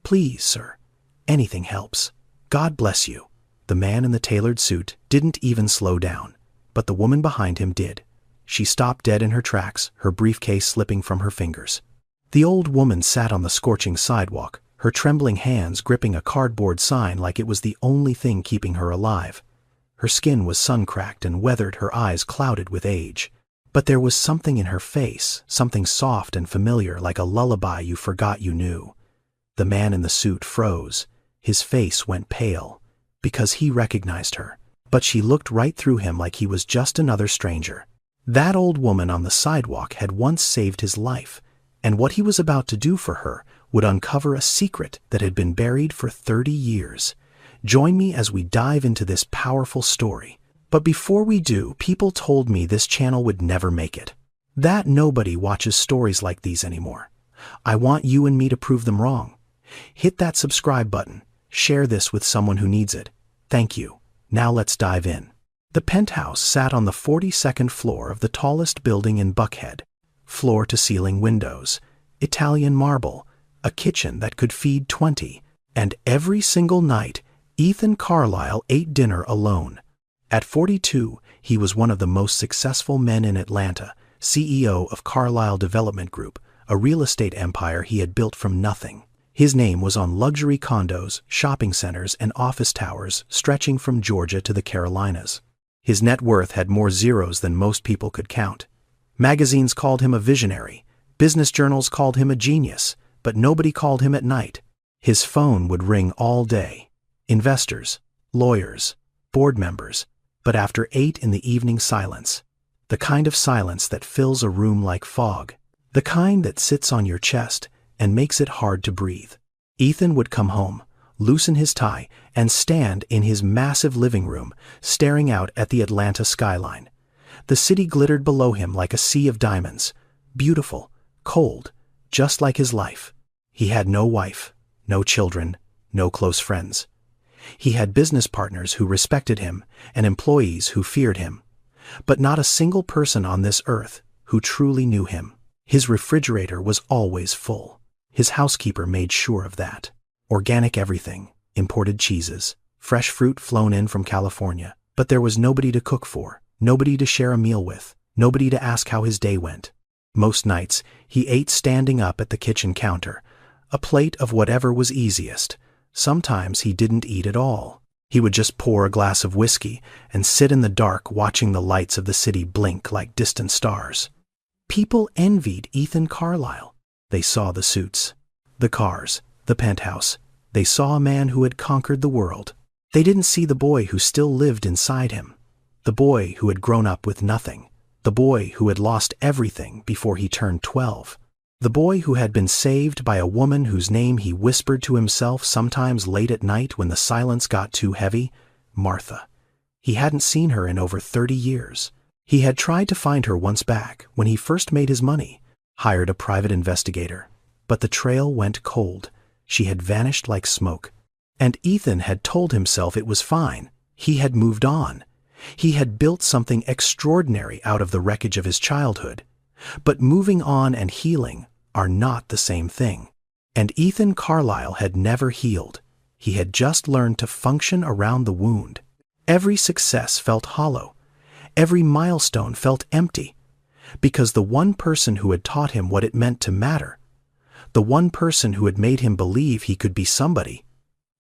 "Please, sir. Anything helps. God bless you." The man in the tailored suit didn't even slow down, but the woman behind him did. She stopped dead in her tracks, her briefcase slipping from her fingers. The old woman sat on the scorching sidewalk, her trembling hands gripping a cardboard sign like it was the only thing keeping her alive. Her skin was sun-cracked and weathered, her eyes clouded with age. But there was something in her face, something soft and familiar, like a lullaby you forgot you knew. The man in the suit froze. His face went pale, because he recognized her. But she looked right through him like he was just another stranger. That old woman on the sidewalk had once saved his life, and what he was about to do for her would uncover a secret that had been buried for 30 years. Join me as we dive into this powerful story. But before we do, people told me this channel would never make it. That nobody watches stories like these anymore. I want you and me to prove them wrong. Hit that subscribe button. Share this with someone who needs it. Thank you. Now let's dive in. The penthouse sat on the 42nd floor of the tallest building in Buckhead. Floor-to-ceiling windows, Italian marble, a kitchen that could feed 20, and every single night, Ethan Carlisle ate dinner alone. At 42, he was one of the most successful men in Atlanta, CEO of Carlisle Development Group, a real estate empire he had built from nothing. His name was on luxury condos, shopping centers, and office towers stretching from Georgia to the Carolinas. His net worth had more zeros than most people could count. Magazines called him a visionary, business journals called him a genius, but nobody called him at night. His phone would ring all day. Investors, lawyers, board members, but after 8 in the evening, silence. The kind of silence that fills a room like fog. The kind that sits on your chest and makes it hard to breathe. Ethan would come home, loosen his tie, and stand in his massive living room, staring out at the Atlanta skyline. The city glittered below him like a sea of diamonds, beautiful, cold, just like his life. He had no wife, no children, no close friends. He had business partners who respected him and employees who feared him, but not a single person on this earth who truly knew him. His refrigerator was always full. His housekeeper made sure of that. Organic everything, imported cheeses, fresh fruit flown in from California. But there was nobody to cook for, nobody to share a meal with, nobody to ask how his day went. Most nights, he ate standing up at the kitchen counter, a plate of whatever was easiest. Sometimes he didn't eat at all. He would just pour a glass of whiskey and sit in the dark watching the lights of the city blink like distant stars. People envied Ethan Carlisle. They saw the suits, the cars, the penthouse. They saw a man who had conquered the world. They didn't see the boy who still lived inside him, the boy who had grown up with nothing, the boy who had lost everything before he turned 12. The boy who had been saved by a woman whose name he whispered to himself sometimes late at night when the silence got too heavy, Martha. He hadn't seen her in over 30 years. He had tried to find her once back when he first made his money, hired a private investigator, but the trail went cold. She had vanished like smoke. And Ethan had told himself it was fine. He had moved on. He had built something extraordinary out of the wreckage of his childhood. But moving on and healing are not the same thing. And Ethan Carlisle had never healed. He had just learned to function around the wound. Every success felt hollow. Every milestone felt empty. Because the one person who had taught him what it meant to matter, the one person who had made him believe he could be somebody,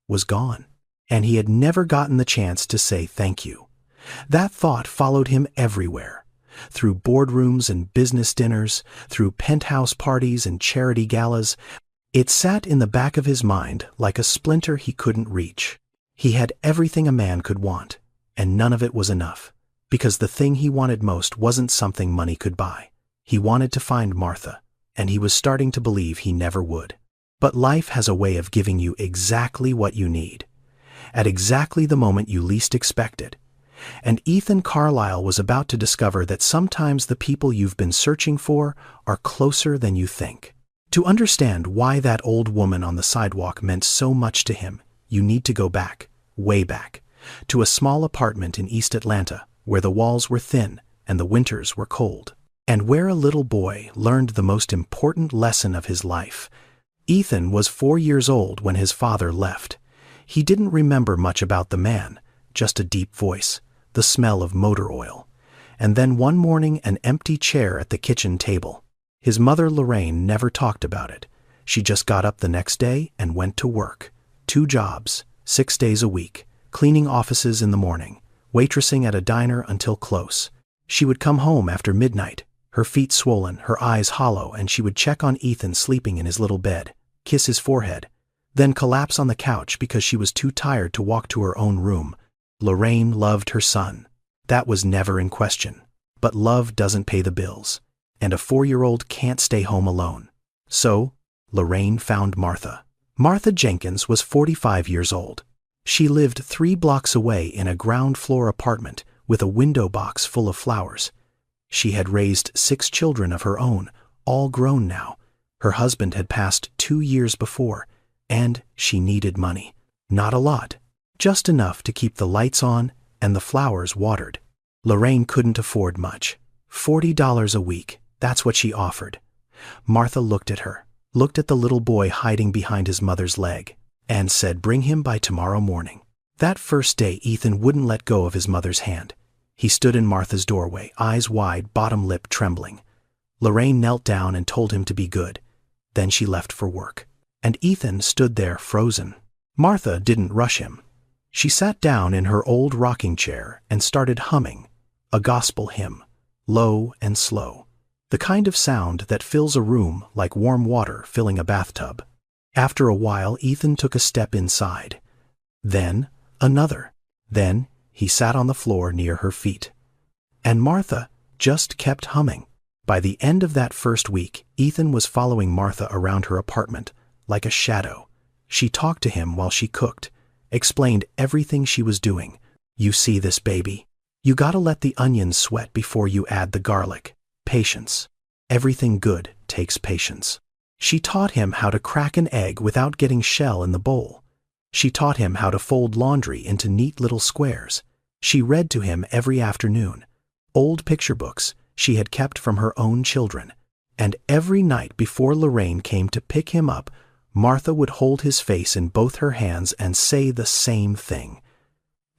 was gone. And he had never gotten the chance to say thank you. That thought followed him everywhere. Through boardrooms and business dinners, through penthouse parties and charity galas, it sat in the back of his mind like a splinter he couldn't reach. He had everything a man could want, and none of it was enough, because the thing he wanted most wasn't something money could buy. He wanted to find Martha, and he was starting to believe he never would. But life has a way of giving you exactly what you need, at exactly the moment you least expect it. And Ethan Carlisle was about to discover that sometimes the people you've been searching for are closer than you think. To understand why that old woman on the sidewalk meant so much to him, you need to go back, way back, to a small apartment in East Atlanta where the walls were thin and the winters were cold, and where a little boy learned the most important lesson of his life. Ethan was 4 years old when his father left. He didn't remember much about the man, just a deep voice, the smell of motor oil, and then one morning an empty chair at the kitchen table. His mother Lorraine never talked about it. She just got up the next day and went to work. 2 jobs, 6 days a week, cleaning offices in the morning, waitressing at a diner until close. She would come home after midnight, her feet swollen, her eyes hollow, and she would check on Ethan sleeping in his little bed, kiss his forehead, then collapse on the couch because she was too tired to walk to her own room. Lorraine loved her son. That was never in question. But love doesn't pay the bills, and a 4-year-old can't stay home alone. So, Lorraine found Martha. Martha Jenkins was 45 years old. She lived 3 blocks away in a ground-floor apartment with a window box full of flowers. She had raised 6 children of her own, all grown now. Her husband had passed 2 years before, and she needed money. Not a lot, just enough to keep the lights on and the flowers watered. Lorraine couldn't afford much. $40 a week, that's what she offered. Martha looked at her, looked at the little boy hiding behind his mother's leg, and said, "Bring him by tomorrow morning." That first day, Ethan wouldn't let go of his mother's hand. He stood in Martha's doorway, eyes wide, bottom lip trembling. Lorraine knelt down and told him to be good. Then she left for work, and Ethan stood there frozen. Martha didn't rush him. She sat down in her old rocking chair and started humming, a gospel hymn, low and slow, the kind of sound that fills a room like warm water filling a bathtub. After a while, Ethan took a step inside. Then another. Then he sat on the floor near her feet. And Martha just kept humming. By the end of that first week, Ethan was following Martha around her apartment like a shadow. She talked to him while she cooked, explained everything she was doing. "You see this, baby? You gotta let the onions sweat before you add the garlic. Patience. Everything good takes patience." She taught him how to crack an egg without getting shell in the bowl. She taught him how to fold laundry into neat little squares. She read to him every afternoon, old picture books she had kept from her own children. And every night before Lorraine came to pick him up, Martha would hold his face in both her hands and say the same thing.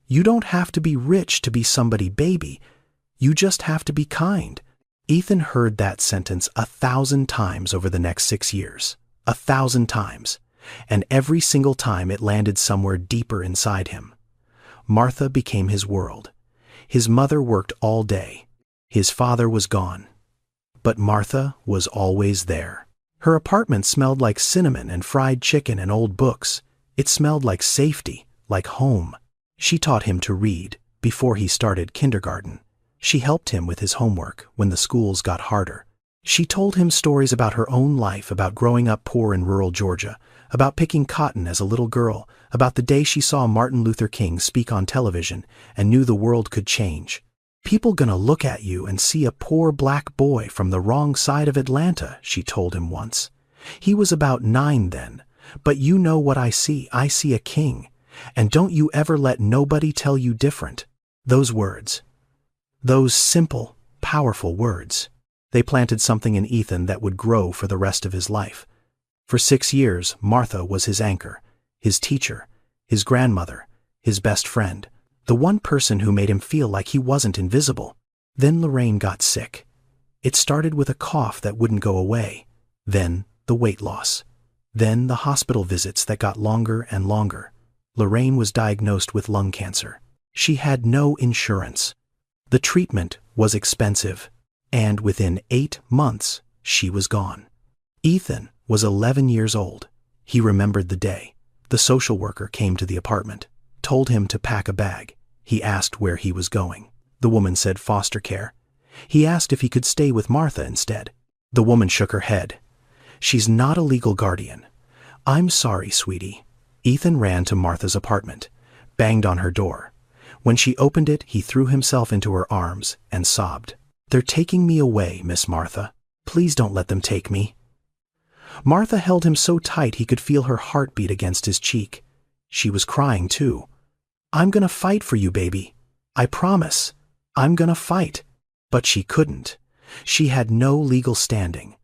"You don't have to be rich to be somebody, baby. You just have to be kind." Ethan heard that sentence 1,000 times over the next 6 years. 1,000 times. And every single time it landed somewhere deeper inside him. Martha became his world. His mother worked all day. His father was gone. But Martha was always there. Her apartment smelled like cinnamon and fried chicken and old books. It smelled like safety, like home. She taught him to read before he started kindergarten. She helped him with his homework when the schools got harder. She told him stories about her own life, about growing up poor in rural Georgia, about picking cotton as a little girl, about the day she saw Martin Luther King speak on television and knew the world could change. "People gonna look at you and see a poor black boy from the wrong side of Atlanta," she told him once. He was about 9 then. "But you know what I see a king. And don't you ever let nobody tell you different." Those words. Those simple, powerful words. They planted something in Ethan that would grow for the rest of his life. For 6 years, Martha was his anchor, his teacher, his grandmother, his best friend, the one person who made him feel like he wasn't invisible. Then Lorraine got sick. It started with a cough that wouldn't go away, then the weight loss, then the hospital visits that got longer and longer. Lorraine was diagnosed with lung cancer. She had no insurance. The treatment was expensive, and within 8 months, she was gone. Ethan was 11 years old. He remembered the day. The social worker came to the apartment, told him to pack a bag. He asked where he was going. The woman said foster care. He asked if he could stay with Martha instead. The woman shook her head. "She's not a legal guardian." "I'm sorry, sweetie." Ethan ran to Martha's apartment, banged on her door. When she opened it, he threw himself into her arms and sobbed. "They're taking me away, Miss Martha. Please don't let them take me." Martha held him so tight he could feel her heart beat against his cheek. She was crying too. "I'm gonna fight for you, baby. I promise. I'm gonna fight." But she couldn't. She had no legal standing,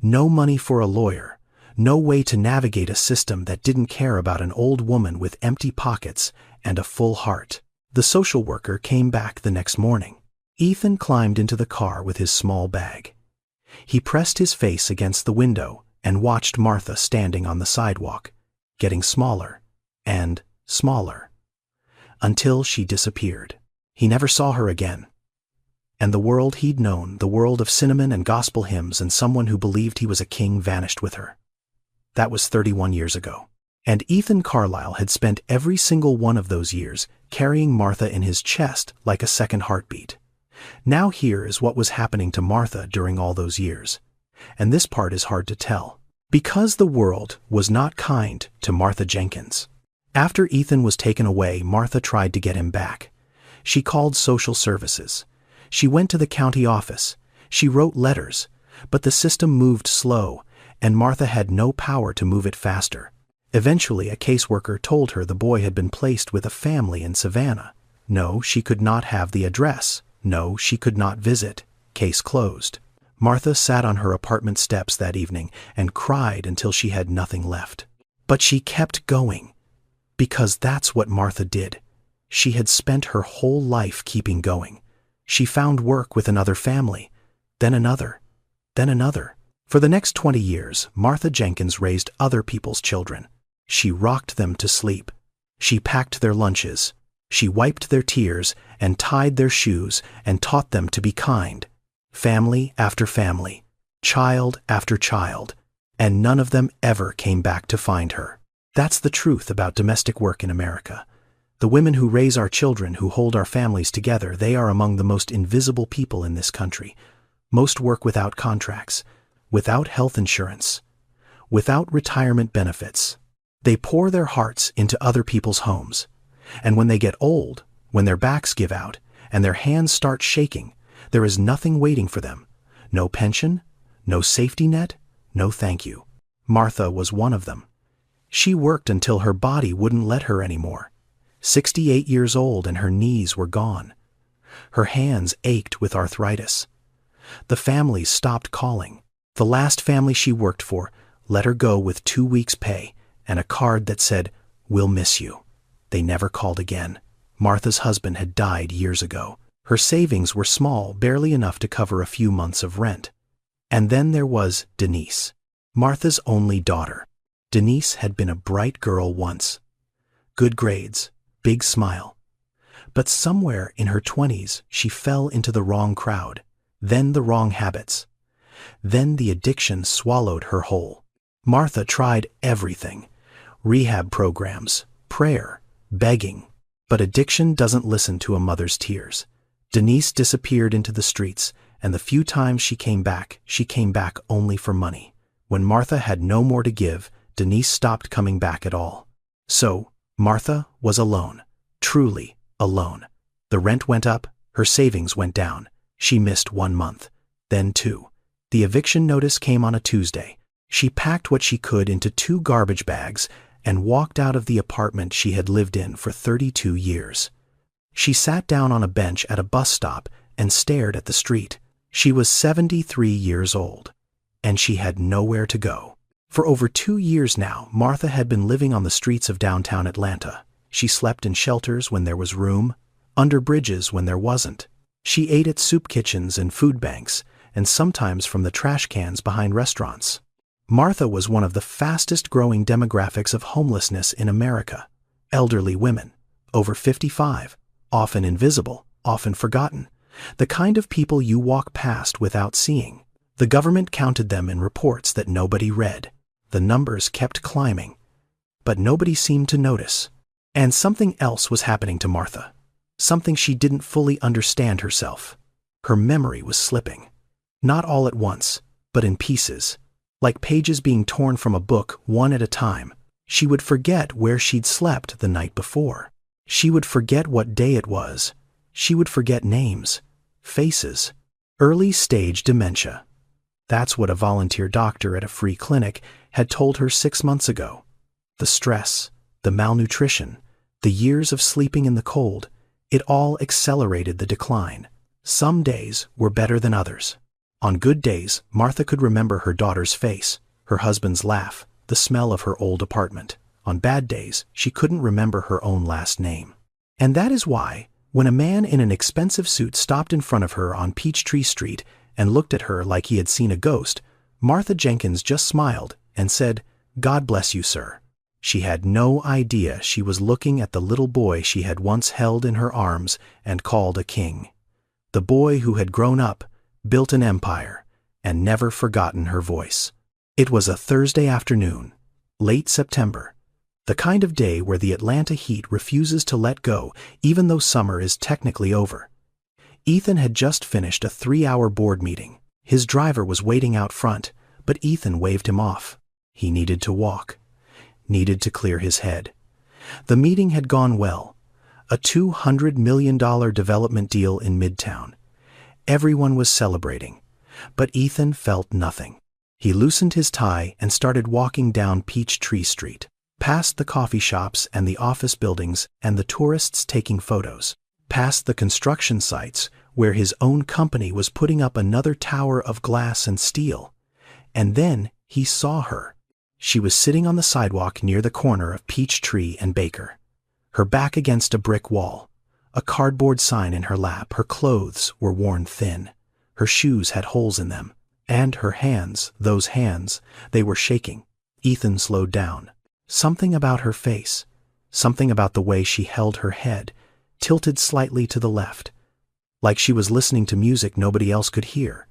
no money for a lawyer, No way to navigate a system that didn't care about an old woman with empty pockets and a full heart. The social worker came back the next morning. Ethan climbed into the car with his small bag. He pressed his face against the window and watched Martha standing on the sidewalk, getting smaller and smaller, until she disappeared. He never saw her again. And the world he'd known, the world of cinnamon and gospel hymns and someone who believed he was a king, vanished with her. That was 31 years ago. And Ethan Carlisle had spent every single one of those years carrying Martha in his chest like a second heartbeat. Now here is what was happening to Martha during all those years. And this part is hard to tell. Because the world was not kind to Martha Jenkins. After Ethan was taken away, Martha tried to get him back. She called social services. She went to the county office. She wrote letters. But the system moved slow, and Martha had no power to move it faster. Eventually, a caseworker told her the boy had been placed with a family in Savannah. No, she could not have the address. No, she could not visit. Case closed. Martha sat on her apartment steps that evening and cried until she had nothing left. But she kept going. Because that's what Martha did. She had spent her whole life keeping going. She found work with another family, then another, then another. For the next 20 years, Martha Jenkins raised other people's children. She rocked them to sleep. She packed their lunches. She wiped their tears and tied their shoes and taught them to be kind. Family after family, child after child, and none of them ever came back to find her. That's the truth about domestic work in America. The women who raise our children, who hold our families together, they are among the most invisible people in this country. Most work without contracts, without health insurance, without retirement benefits. They pour their hearts into other people's homes. And when they get old, when their backs give out, and their hands start shaking, there is nothing waiting for them. No pension, no safety net, no thank you. Martha was one of them. She worked until her body wouldn't let her anymore. 68 years old and her knees were gone. Her hands ached with arthritis. The families stopped calling. The last family she worked for let her go with 2 weeks' pay and a card that said, "We'll miss you." They never called again. Martha's husband had died years ago. Her savings were small, barely enough to cover a few months of rent. And then there was Denise, Martha's only daughter. Denise had been a bright girl once. Good grades, big smile. But somewhere in her 20s, she fell into the wrong crowd, then the wrong habits. Then the addiction swallowed her whole. Martha tried everything. Rehab programs, prayer, begging. But addiction doesn't listen to a mother's tears. Denise disappeared into the streets, and the few times she came back only for money. When Martha had no more to give, Denise stopped coming back at all. So, Martha was alone, truly alone. The rent went up, her savings went down. She missed 1 month, then 2. The eviction notice came on a Tuesday. She packed what she could into 2 garbage bags and walked out of the apartment she had lived in for 32 years. She sat down on a bench at a bus stop and stared at the street. She was 73 years old, and she had nowhere to go. For over 2 years now, Martha had been living on the streets of downtown Atlanta. She slept in shelters when there was room, under bridges when there wasn't. She ate at soup kitchens and food banks, and sometimes from the trash cans behind restaurants. Martha was one of the fastest-growing demographics of homelessness in America. Elderly women, over 55, often invisible, often forgotten, the kind of people you walk past without seeing. The government counted them in reports that nobody read. The numbers kept climbing, but nobody seemed to notice. And something else was happening to Martha, something she didn't fully understand herself. Her memory was slipping, not all at once, but in pieces, like pages being torn from a book one at a time. She would forget where she'd slept the night before. She would forget what day it was. She would forget names, faces. Early-stage dementia. That's what a volunteer doctor at a free clinic had told her 6 months ago. The stress, the malnutrition, the years of sleeping in the cold, it all accelerated the decline. Some days were better than others. On good days, Martha could remember her daughter's face, her husband's laugh, the smell of her old apartment. On bad days, she couldn't remember her own last name. And that is why, when a man in an expensive suit stopped in front of her on Peachtree Street and looked at her like he had seen a ghost, Martha Jenkins just smiled and said, "God bless you, sir." She had no idea she was looking at the little boy she had once held in her arms and called a king. The boy who had grown up, built an empire, and never forgotten her voice. It was a Thursday afternoon, late September, the kind of day where the Atlanta heat refuses to let go even though summer is technically over. Ethan had just finished a 3-hour board meeting. His driver was waiting out front, but Ethan waved him off. He needed to walk, needed to clear his head. The meeting had gone well. A $200 million development deal in Midtown. Everyone was celebrating, but Ethan felt nothing. He loosened his tie and started walking down Peachtree Street, past the coffee shops and the office buildings and the tourists taking photos, past the construction sites where his own company was putting up another tower of glass and steel. And then he saw her. She was sitting on the sidewalk near the corner of Peachtree and Baker, her back against a brick wall, a cardboard sign in her lap. Her clothes were worn thin. Her shoes had holes in them. And her hands, those hands, they were shaking. Ethan slowed down. Something about her face, something about the way she held her head, tilted slightly to the left, like she was listening to music nobody else could hear.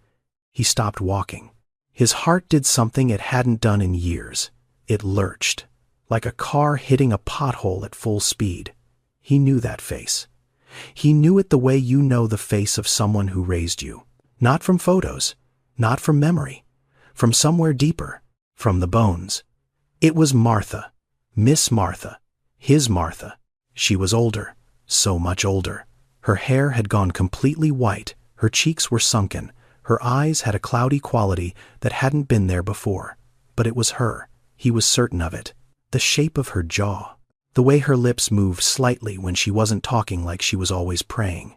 He stopped walking. His heart did something it hadn't done in years. It lurched, like a car hitting a pothole at full speed. He knew that face. He knew it the way you know the face of someone who raised you. Not from photos, not from memory, from somewhere deeper, from the bones. It was Martha, Miss Martha, his Martha. She was older, so much older. Her hair had gone completely white, her cheeks were sunken, her eyes had a cloudy quality that hadn't been there before. But it was her, he was certain of it. The shape of her jaw, the way her lips moved slightly when she wasn't talking like she was always praying.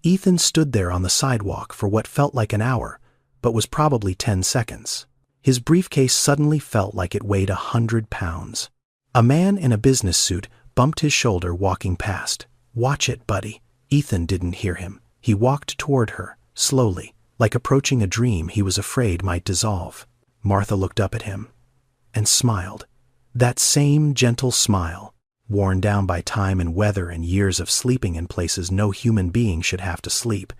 Ethan stood there on the sidewalk for what felt like an hour, but was probably 10 seconds. His briefcase suddenly felt like it weighed 100 pounds. A man in a business suit bumped his shoulder walking past. "Watch it, buddy." Ethan didn't hear him. He walked toward her, slowly, like approaching a dream he was afraid might dissolve. Martha looked up at him and smiled. That same gentle smile, worn down by time and weather and years of sleeping in places no human being should have to sleep,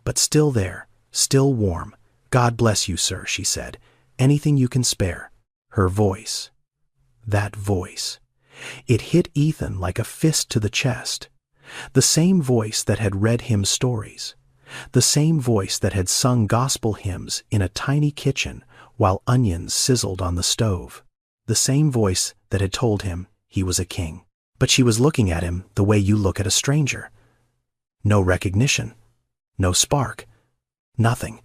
but still there, still warm. "God bless you, sir," she said. "Anything you can spare." Her voice. That voice. It hit Ethan like a fist to the chest. The same voice that had read him stories. The same voice that had sung gospel hymns in a tiny kitchen while onions sizzled on the stove. The same voice that had told him he was a king. But she was looking at him the way you look at a stranger. No recognition. No spark. Nothing.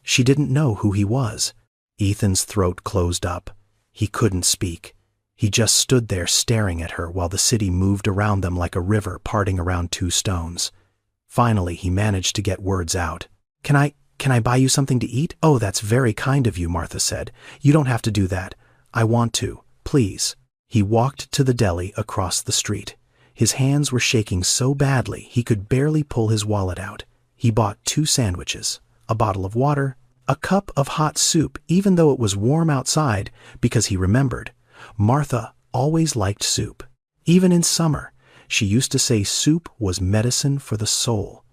She didn't know who he was. Ethan's throat closed up. He couldn't speak. He just stood there staring at her while the city moved around them like a river parting around two stones. Finally, he managed to get words out. Can I buy you something to eat?" "Oh, that's very kind of you," Martha said. "You don't have to do that. I want to, please." He walked to the deli across the street. His hands were shaking so badly he could barely pull his wallet out. He bought 2 sandwiches, a bottle of water, a cup of hot soup even though it was warm outside, because he remembered. Martha always liked soup. Even in summer, she used to say soup was medicine for the soul.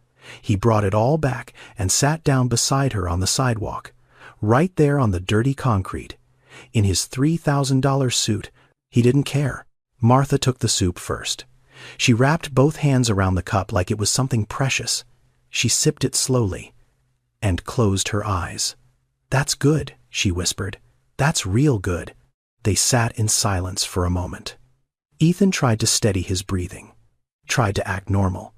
He brought it all back and sat down beside her on the sidewalk, right there on the dirty concrete. In his $3,000 suit, he didn't care. Martha took the soup first. She wrapped both hands around the cup like it was something precious. She sipped it slowly and closed her eyes. "That's good," she whispered. "That's real good." They sat in silence for a moment. Ethan tried to steady his breathing, tried to act normal,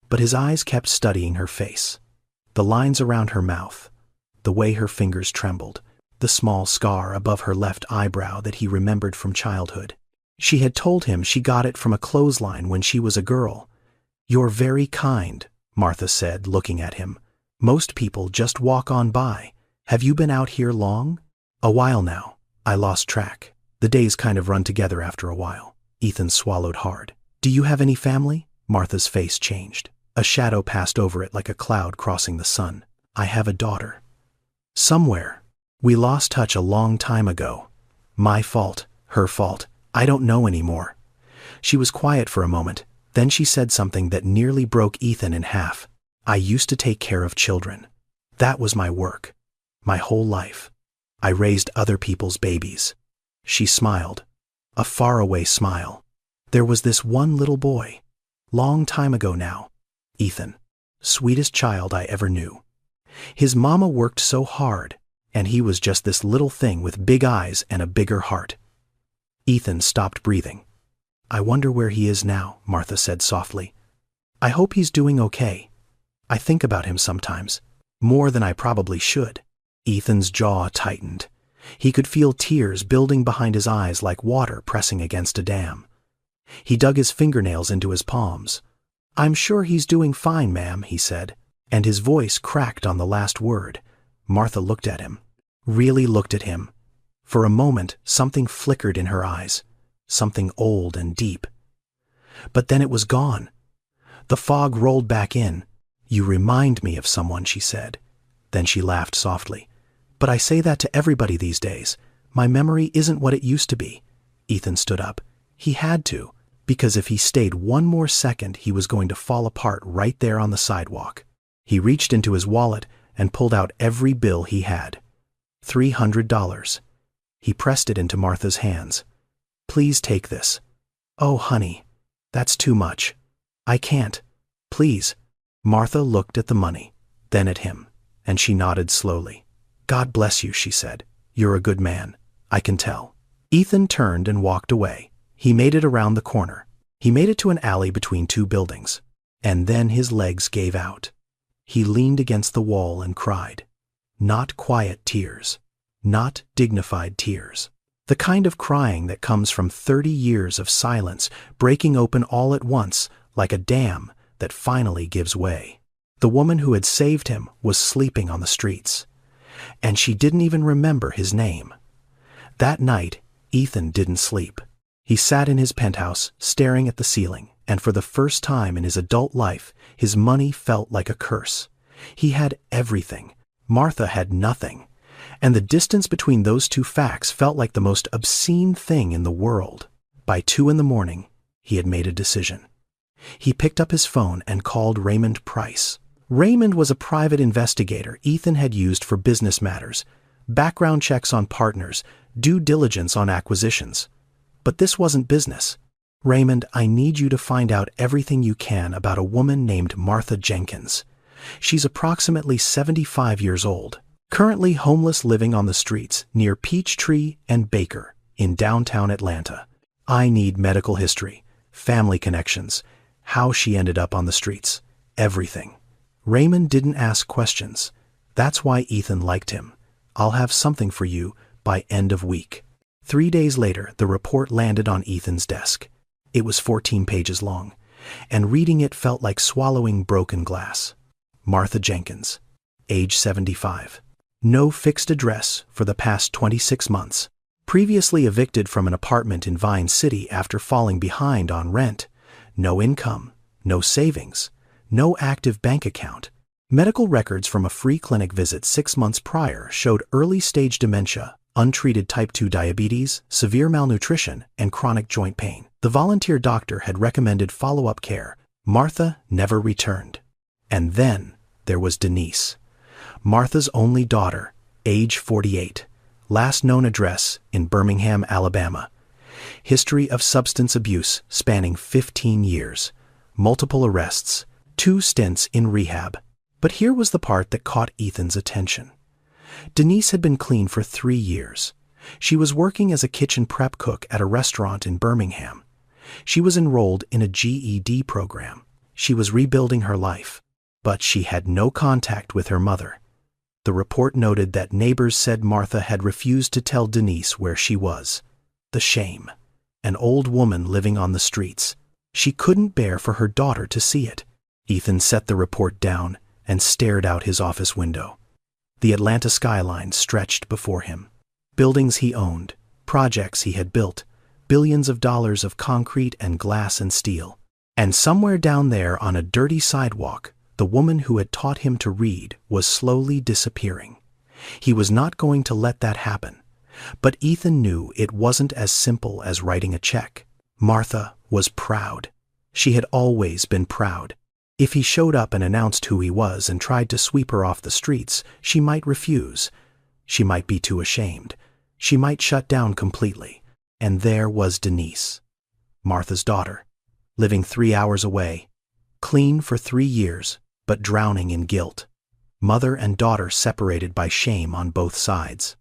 but his eyes kept studying her face. The lines around her mouth, the way her fingers trembled, the small scar above her left eyebrow that he remembered from childhood. She had told him she got it from a clothesline when she was a girl. "You're very kind," Martha said, looking at him. "Most people just walk on by. Have you been out here long?" A while now. I lost track. The days kind of run together after a while. Ethan swallowed hard. Do you have any family? Martha's face changed. A shadow passed over it like a cloud crossing the sun. I have a daughter. Somewhere. We lost touch a long time ago. My fault, her fault. I don't know anymore. She was quiet for a moment. Then she said something that nearly broke Ethan in half. I used to take care of children. That was my work. My whole life. I raised other people's babies. She smiled. A faraway smile. There was this one little boy. Long time ago now. Ethan. Sweetest child I ever knew. His mama worked so hard, and he was just this little thing with big eyes and a bigger heart. Ethan stopped breathing. I wonder where he is now, Martha said softly. I hope he's doing okay. I think about him sometimes, more than I probably should. Ethan's jaw tightened. He could feel tears building behind his eyes like water pressing against a dam. He dug his fingernails into his palms. I'm sure he's doing fine, ma'am, he said, and his voice cracked on the last word. Martha looked at him, really looked at him. For a moment, something flickered in her eyes, something old and deep. But then it was gone. The fog rolled back in. You remind me of someone, she said. Then she laughed softly. But I say that to everybody these days. My memory isn't what it used to be. Ethan stood up. He had to, because if he stayed one more second, he was going to fall apart right there on the sidewalk. He reached into his wallet and pulled out every bill he had. $300. He pressed it into Martha's hands. Please take this. Oh, honey, that's too much. I can't. Please. Martha looked at the money, then at him, and she nodded slowly. God bless you, she said. You're a good man. I can tell. Ethan turned and walked away. He made it around the corner. He made it to an alley between two buildings. And then his legs gave out. He leaned against the wall and cried. Not quiet tears. Not dignified tears. The kind of crying that comes from 30 years of silence breaking open all at once like a dam that finally gives way. The woman who had saved him was sleeping on the streets. And she didn't even remember his name. That night, Ethan didn't sleep. He sat in his penthouse, staring at the ceiling, and for the first time in his adult life, his money felt like a curse. He had everything. Martha had nothing. And the distance between those two facts felt like the most obscene thing in the world. By 2 a.m, he had made a decision. He picked up his phone and called Raymond Price. Raymond was a private investigator Ethan had used for business matters, background checks on partners, due diligence on acquisitions. But this wasn't business. Raymond, I need you to find out everything you can about a woman named Martha Jenkins. She's approximately 75 years old, currently homeless, living on the streets near Peachtree and Baker in downtown Atlanta. I need medical history, family connections, how she ended up on the streets, everything. Raymond didn't ask questions. That's why Ethan liked him. I'll have something for you by end of week. 3 days later, the report landed on Ethan's desk. It was 14 pages long, and reading it felt like swallowing broken glass. Martha Jenkins, age 75. No fixed address for the past 26 months. Previously evicted from an apartment in Vine City after falling behind on rent. No income, no savings, no active bank account. Medical records from a free clinic visit 6 months prior showed early-stage dementia, untreated type 2 diabetes, severe malnutrition, and chronic joint pain. The volunteer doctor had recommended follow-up care. Martha never returned. And then there was Denise, Martha's only daughter, age 48, last known address in Birmingham, Alabama. History of substance abuse spanning 15 years, multiple arrests, 2 stints in rehab. But here was the part that caught Ethan's attention. Denise had been clean for 3 years. She was working as a kitchen prep cook at a restaurant in Birmingham. She was enrolled in a GED program. She was rebuilding her life, but she had no contact with her mother. The report noted that neighbors said Martha had refused to tell Denise where she was. The shame. An old woman living on the streets. She couldn't bear for her daughter to see it. Ethan set the report down and stared out his office window. The Atlanta skyline stretched before him. Buildings he owned, projects he had built, billions of dollars of concrete and glass and steel. And somewhere down there on a dirty sidewalk, the woman who had taught him to read was slowly disappearing. He was not going to let that happen. But Ethan knew it wasn't as simple as writing a check. Martha was proud. She had always been proud. If he showed up and announced who he was and tried to sweep her off the streets, she might refuse. She might be too ashamed. She might shut down completely. And there was Denise, Martha's daughter, living 3 hours away, clean for 3 years, but drowning in guilt. Mother and daughter separated by shame on both sides.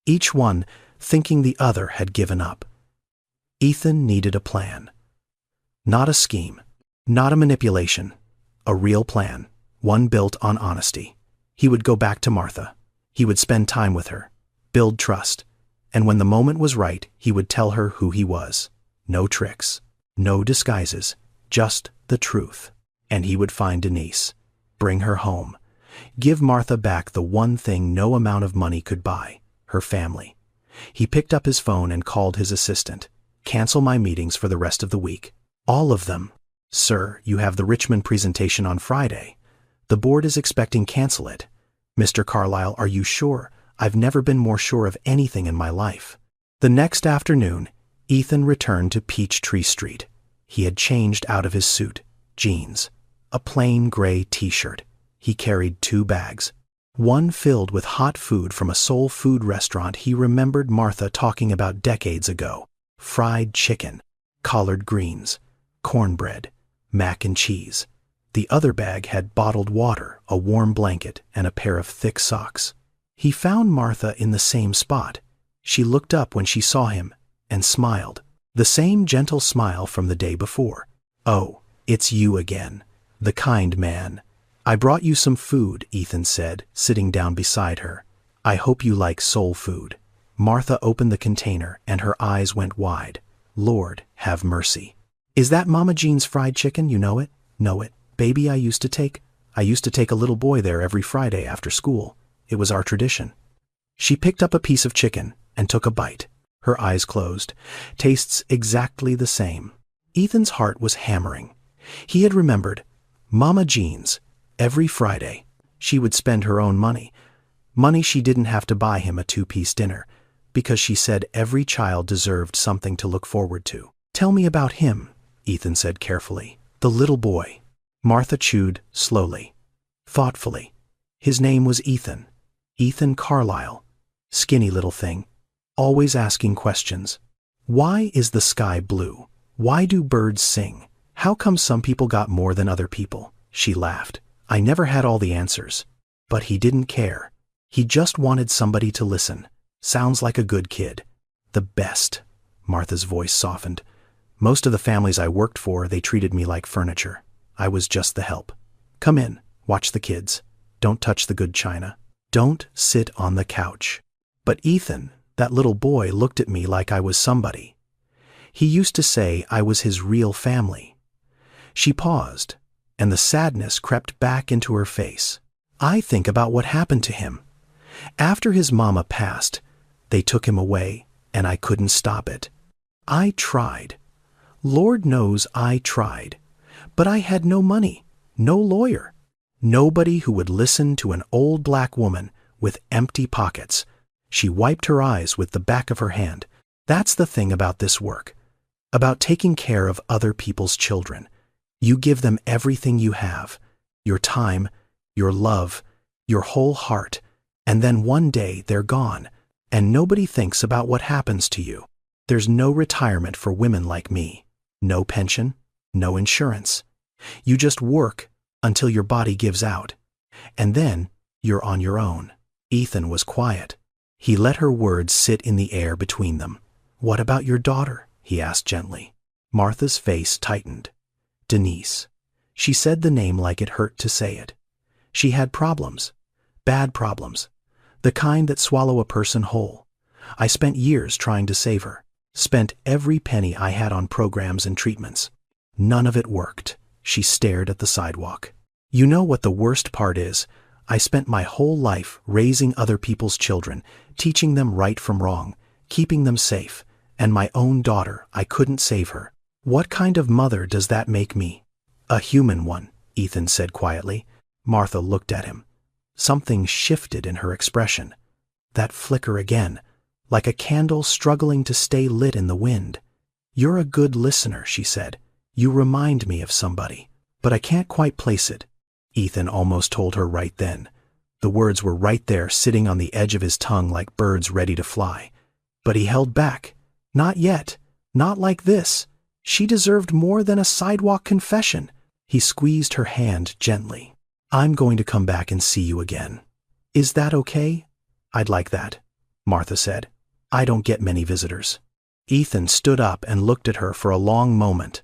Each one thinking the other had given up. Ethan needed a plan. Not a scheme, not a manipulation, a real plan, one built on honesty. He would go back to Martha. He would spend time with her, build trust, and when the moment was right, he would tell her who he was. No tricks, no disguises, just the truth. And he would find Denise, bring her home, give Martha back the one thing no amount of money could buy, her family. He picked up his phone and called his assistant. Cancel my meetings for the rest of the week. All of them. Sir, you have the Richmond presentation on Friday. The board is expecting cancel it. Mr. Carlyle, are you sure? I've never been more sure of anything in my life. The next afternoon, Ethan returned to Peachtree Street. He had changed out of his suit, jeans, a plain gray t-shirt. He carried 2 bags. One filled with hot food from a soul food restaurant he remembered Martha talking about decades ago. Fried chicken, collard greens, cornbread, mac and cheese. The other bag had bottled water, a warm blanket, and a pair of thick socks. He found Martha in the same spot. She looked up when she saw him and smiled. The same gentle smile from the day before. Oh, it's you again, the kind man. I brought you some food, Ethan said, sitting down beside her. I hope you like soul food. Martha opened the container and her eyes went wide. Lord, have mercy. Is that Mama Jean's fried chicken? You know it? Know it. Baby, I used to take a little boy there every Friday after school. It was our tradition. She picked up a piece of chicken and took a bite. Her eyes closed. Tastes exactly the same. Ethan's heart was hammering. He had remembered. Mama Jean's. Every Friday. She would spend her own money. Money she didn't have to buy him a 2-piece dinner, because she said every child deserved something to look forward to. Tell me about him, Ethan said carefully. The little boy. Martha chewed slowly, thoughtfully. His name was Ethan. Ethan Carlyle. Skinny little thing. Always asking questions. Why is the sky blue? Why do birds sing? How come some people got more than other people? She laughed. I never had all the answers. But he didn't care. He just wanted somebody to listen. Sounds like a good kid. The best. Martha's voice softened. Most of the families I worked for, they treated me like furniture. I was just the help. Come in, watch the kids. Don't touch the good china. Don't sit on the couch. But Ethan, that little boy, looked at me like I was somebody. He used to say I was his real family. She paused, and the sadness crept back into her face. I think about what happened to him. After his mama passed, they took him away, and I couldn't stop it. I tried. Lord knows I tried. But I had no money, no lawyer, nobody who would listen to an old black woman with empty pockets. She wiped her eyes with the back of her hand. That's the thing about this work, about taking care of other people's children. You give them everything you have, your time, your love, your whole heart, and then one day they're gone, and nobody thinks about what happens to you. There's no retirement for women like me, no pension, no insurance. You just work until your body gives out, and then you're on your own. Ethan was quiet. He let her words sit in the air between them. What about your daughter? He asked gently. Martha's face tightened. Denise. She said the name like it hurt to say it. She had problems, bad problems, the kind that swallow a person whole. I spent years trying to save her, spent every penny I had on programs and treatments. None of it worked. She stared at the sidewalk. You know what the worst part is? I spent my whole life raising other people's children, teaching them right from wrong, keeping them safe, and my own daughter, I couldn't save her. What kind of mother does that make me?" "A human one," Ethan said quietly. Martha looked at him. Something shifted in her expression. That flicker again, like a candle struggling to stay lit in the wind. "You're a good listener," she said. "You remind me of somebody, but I can't quite place it." Ethan almost told her right then. The words were right there, sitting on the edge of his tongue like birds ready to fly. But he held back. Not yet. Not like this. She deserved more than a sidewalk confession. He squeezed her hand gently. "I'm going to come back and see you again. Is that okay?" "I'd like that," Martha said. "I don't get many visitors." Ethan stood up and looked at her for a long moment.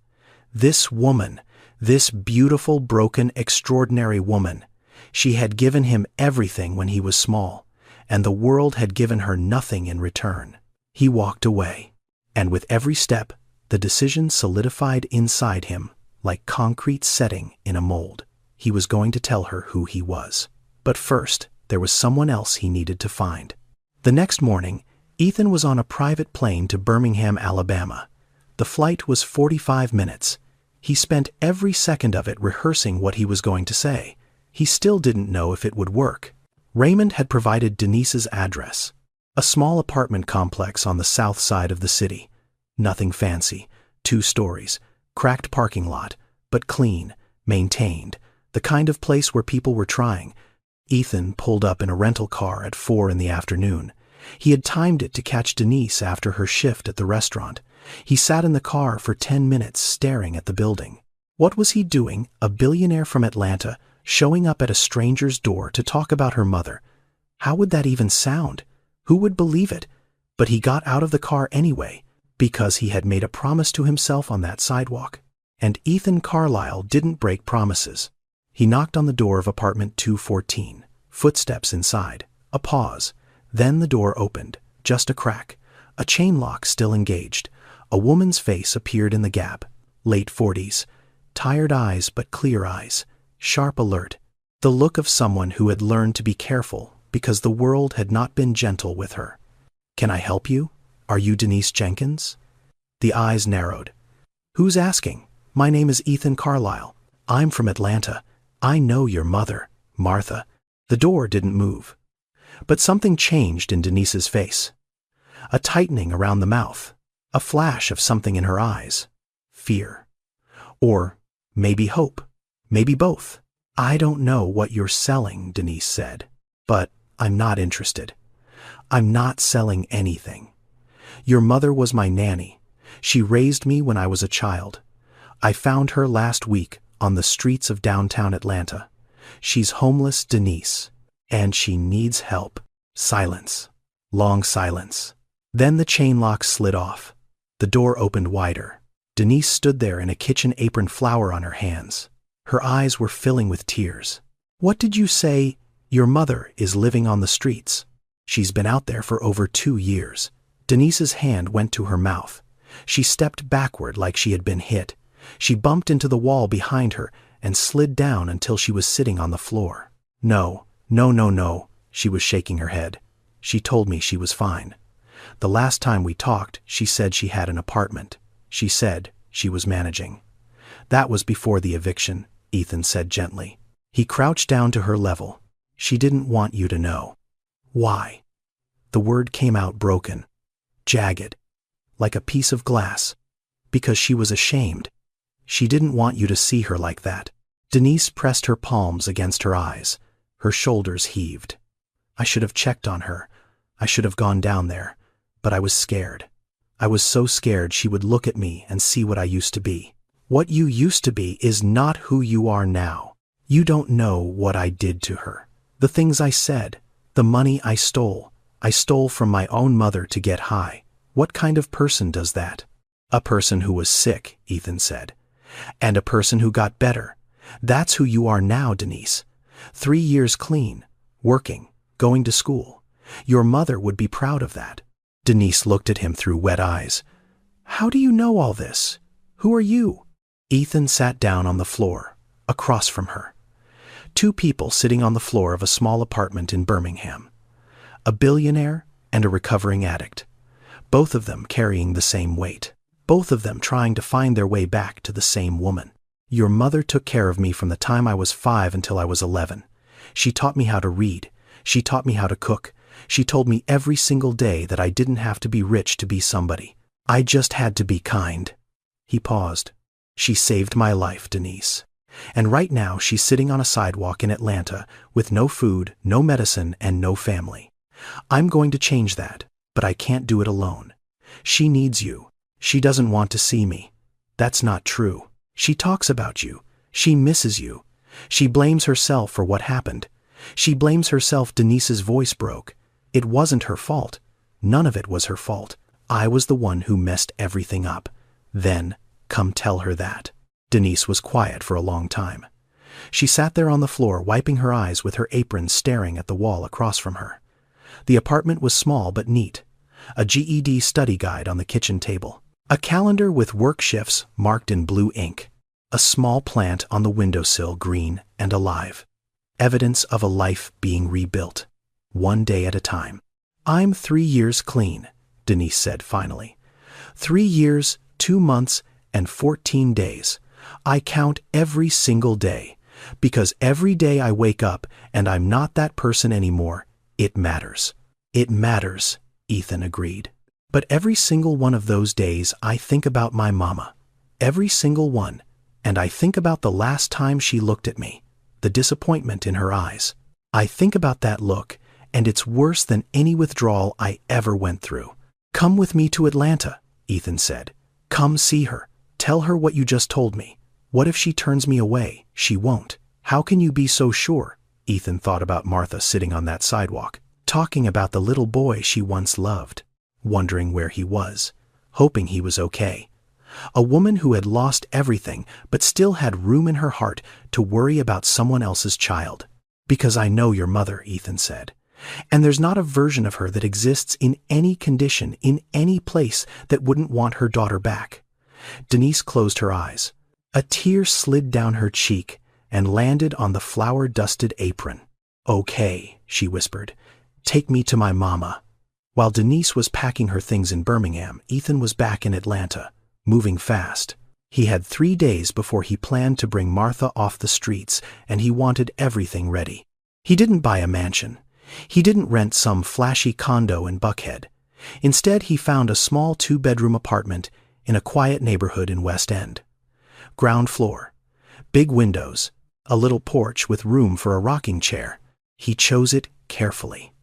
This woman, this beautiful, broken, extraordinary woman, she had given him everything when he was small, and the world had given her nothing in return. He walked away, and with every step, the decision solidified inside him, like concrete setting in a mold. He was going to tell her who he was. But first, there was someone else he needed to find. The next morning, Ethan was on a private plane to Birmingham, Alabama. The flight was 45 minutes. He spent every second of it rehearsing what he was going to say. He still didn't know if it would work. Raymond had provided Denise's address. A small apartment complex on the south side of the city. Nothing fancy. 2 stories. Cracked parking lot, but clean, maintained. The kind of place where people were trying. Ethan pulled up in a rental car at 4 in the afternoon. He had timed it to catch Denise after her shift at the restaurant. He sat in the car for 10 minutes staring at the building. What was he doing, a billionaire from Atlanta, showing up at a stranger's door to talk about her mother? How would that even sound? Who would believe it? But he got out of the car anyway, because he had made a promise to himself on that sidewalk. And Ethan Carlisle didn't break promises. He knocked on the door of apartment 214. Footsteps inside. A pause. Then the door opened. Just a crack. A chain lock still engaged. A woman's face appeared in the gap. Late 40s. Tired eyes but clear eyes. Sharp alert. The look of someone who had learned to be careful because the world had not been gentle with her. "Can I help you? Are you Denise Jenkins?" The eyes narrowed. "Who's asking? My name is Ethan Carlisle. I'm from Atlanta. I know your mother, Martha." The door didn't move. But something changed in Denise's face. A tightening around the mouth. A flash of something in her eyes. Fear. Or maybe hope. Maybe both. "I don't know what you're selling," Denise said. "But I'm not interested. I'm not selling anything. Your mother was my nanny. She raised me when I was a child. I found her last week on the streets of downtown Atlanta. She's homeless, Denise, and she needs help." Silence. Long silence. Then the chain lock slid off. The door opened wider. Denise stood there in a kitchen apron, flour on her hands. Her eyes were filling with tears. "What did you say? Your mother is living on the streets." "She's been out there for over 2 years. Denise's hand went to her mouth. She stepped backward like she had been hit. She bumped into the wall behind her and slid down until she was sitting on the floor. No, she was shaking her head. "She told me she was fine. The last time we talked, she said she had an apartment. She said she was managing." "That was before the eviction," Ethan said gently. He crouched down to her level. "She didn't want you to know." "Why?" The word came out broken, jagged, like a piece of glass. "Because she was ashamed. She didn't want you to see her like that." Denise pressed her palms against her eyes. Her shoulders heaved. "I should have checked on her. I should have gone down there. But I was scared. I was so scared she would look at me and see what I used to be. What you used to be is not who you are now. You don't know what I did to her. The things I said. The money I stole. I stole from my own mother to get high. What kind of person does that?" "A person who was sick," Ethan said. "And a person who got better. That's who you are now, Denise. 3 years clean, working, going to school. Your mother would be proud of that." Denise looked at him through wet eyes. "How do you know all this? Who are you?" Ethan sat down on the floor, across from her. Two people sitting on the floor of a small apartment in Birmingham. A billionaire and a recovering addict. Both of them carrying the same weight. Both of them trying to find their way back to the same woman. Your mother took care of me from the time I was 5 until I was 11. She taught me how to read. She taught me how to cook. She told me every single day that I didn't have to be rich to be somebody. I just had to be kind. He paused. She saved my life, Denise. And right now she's sitting on a sidewalk in Atlanta with no food, no medicine, and no family. I'm going to change that, but I can't do it alone. She needs you. She doesn't want to see me. That's not true. She talks about you. She misses you. She blames herself for what happened. She blames herself. Denise's voice broke. It wasn't her fault. None of it was her fault. I was the one who messed everything up. Then, come tell her that. Denise was quiet for a long time. She sat there on the floor, wiping her eyes with her apron, staring at the wall across from her. The apartment was small but neat. A GED study guide on the kitchen table. A calendar with work shifts marked in blue ink. A small plant on the windowsill, green and alive. Evidence of a life being rebuilt. One day at a time. I'm 3 years clean, Denise said finally. 3 years, 2 months, and 14 days. I count every single day, because every day I wake up and I'm not that person anymore, it matters. It matters, Ethan agreed. But every single one of those days I think about my mama. Every single one. And I think about the last time she looked at me, the disappointment in her eyes. I think about that look, and it's worse than any withdrawal I ever went through. Come with me to Atlanta, Ethan said. Come see her. Tell her what you just told me. What if she turns me away? She won't. How can you be so sure? Ethan thought about Martha sitting on that sidewalk, talking about the little boy she once loved, wondering where he was, hoping he was okay. A woman who had lost everything but still had room in her heart to worry about someone else's child. Because I know your mother, Ethan said. And there's not a version of her that exists in any condition, in any place, that wouldn't want her daughter back. Denise closed her eyes. A tear slid down her cheek and landed on the flour-dusted apron. Okay, she whispered. Take me to my mama. While Denise was packing her things in Birmingham, Ethan was back in Atlanta, moving fast. He had 3 days before he planned to bring Martha off the streets, and he wanted everything ready. He didn't buy a mansion. He didn't rent some flashy condo in Buckhead. Instead, he found a small 2-bedroom apartment in a quiet neighborhood in West End. Ground floor. Big windows. A little porch with room for a rocking chair. He chose it carefully.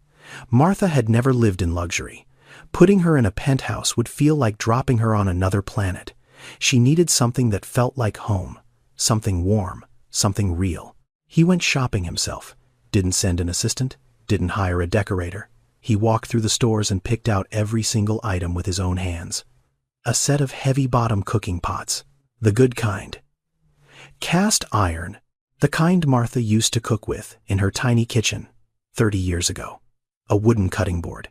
Martha had never lived in luxury. Putting her in a penthouse would feel like dropping her on another planet. She needed something that felt like home. Something warm. Something real. He went shopping himself. Didn't send an assistant. Didn't hire a decorator. He walked through the stores and picked out every single item with his own hands. A set of heavy-bottom cooking pots. The good kind. Cast iron. The kind Martha used to cook with in her tiny kitchen 30 years ago. A wooden cutting board.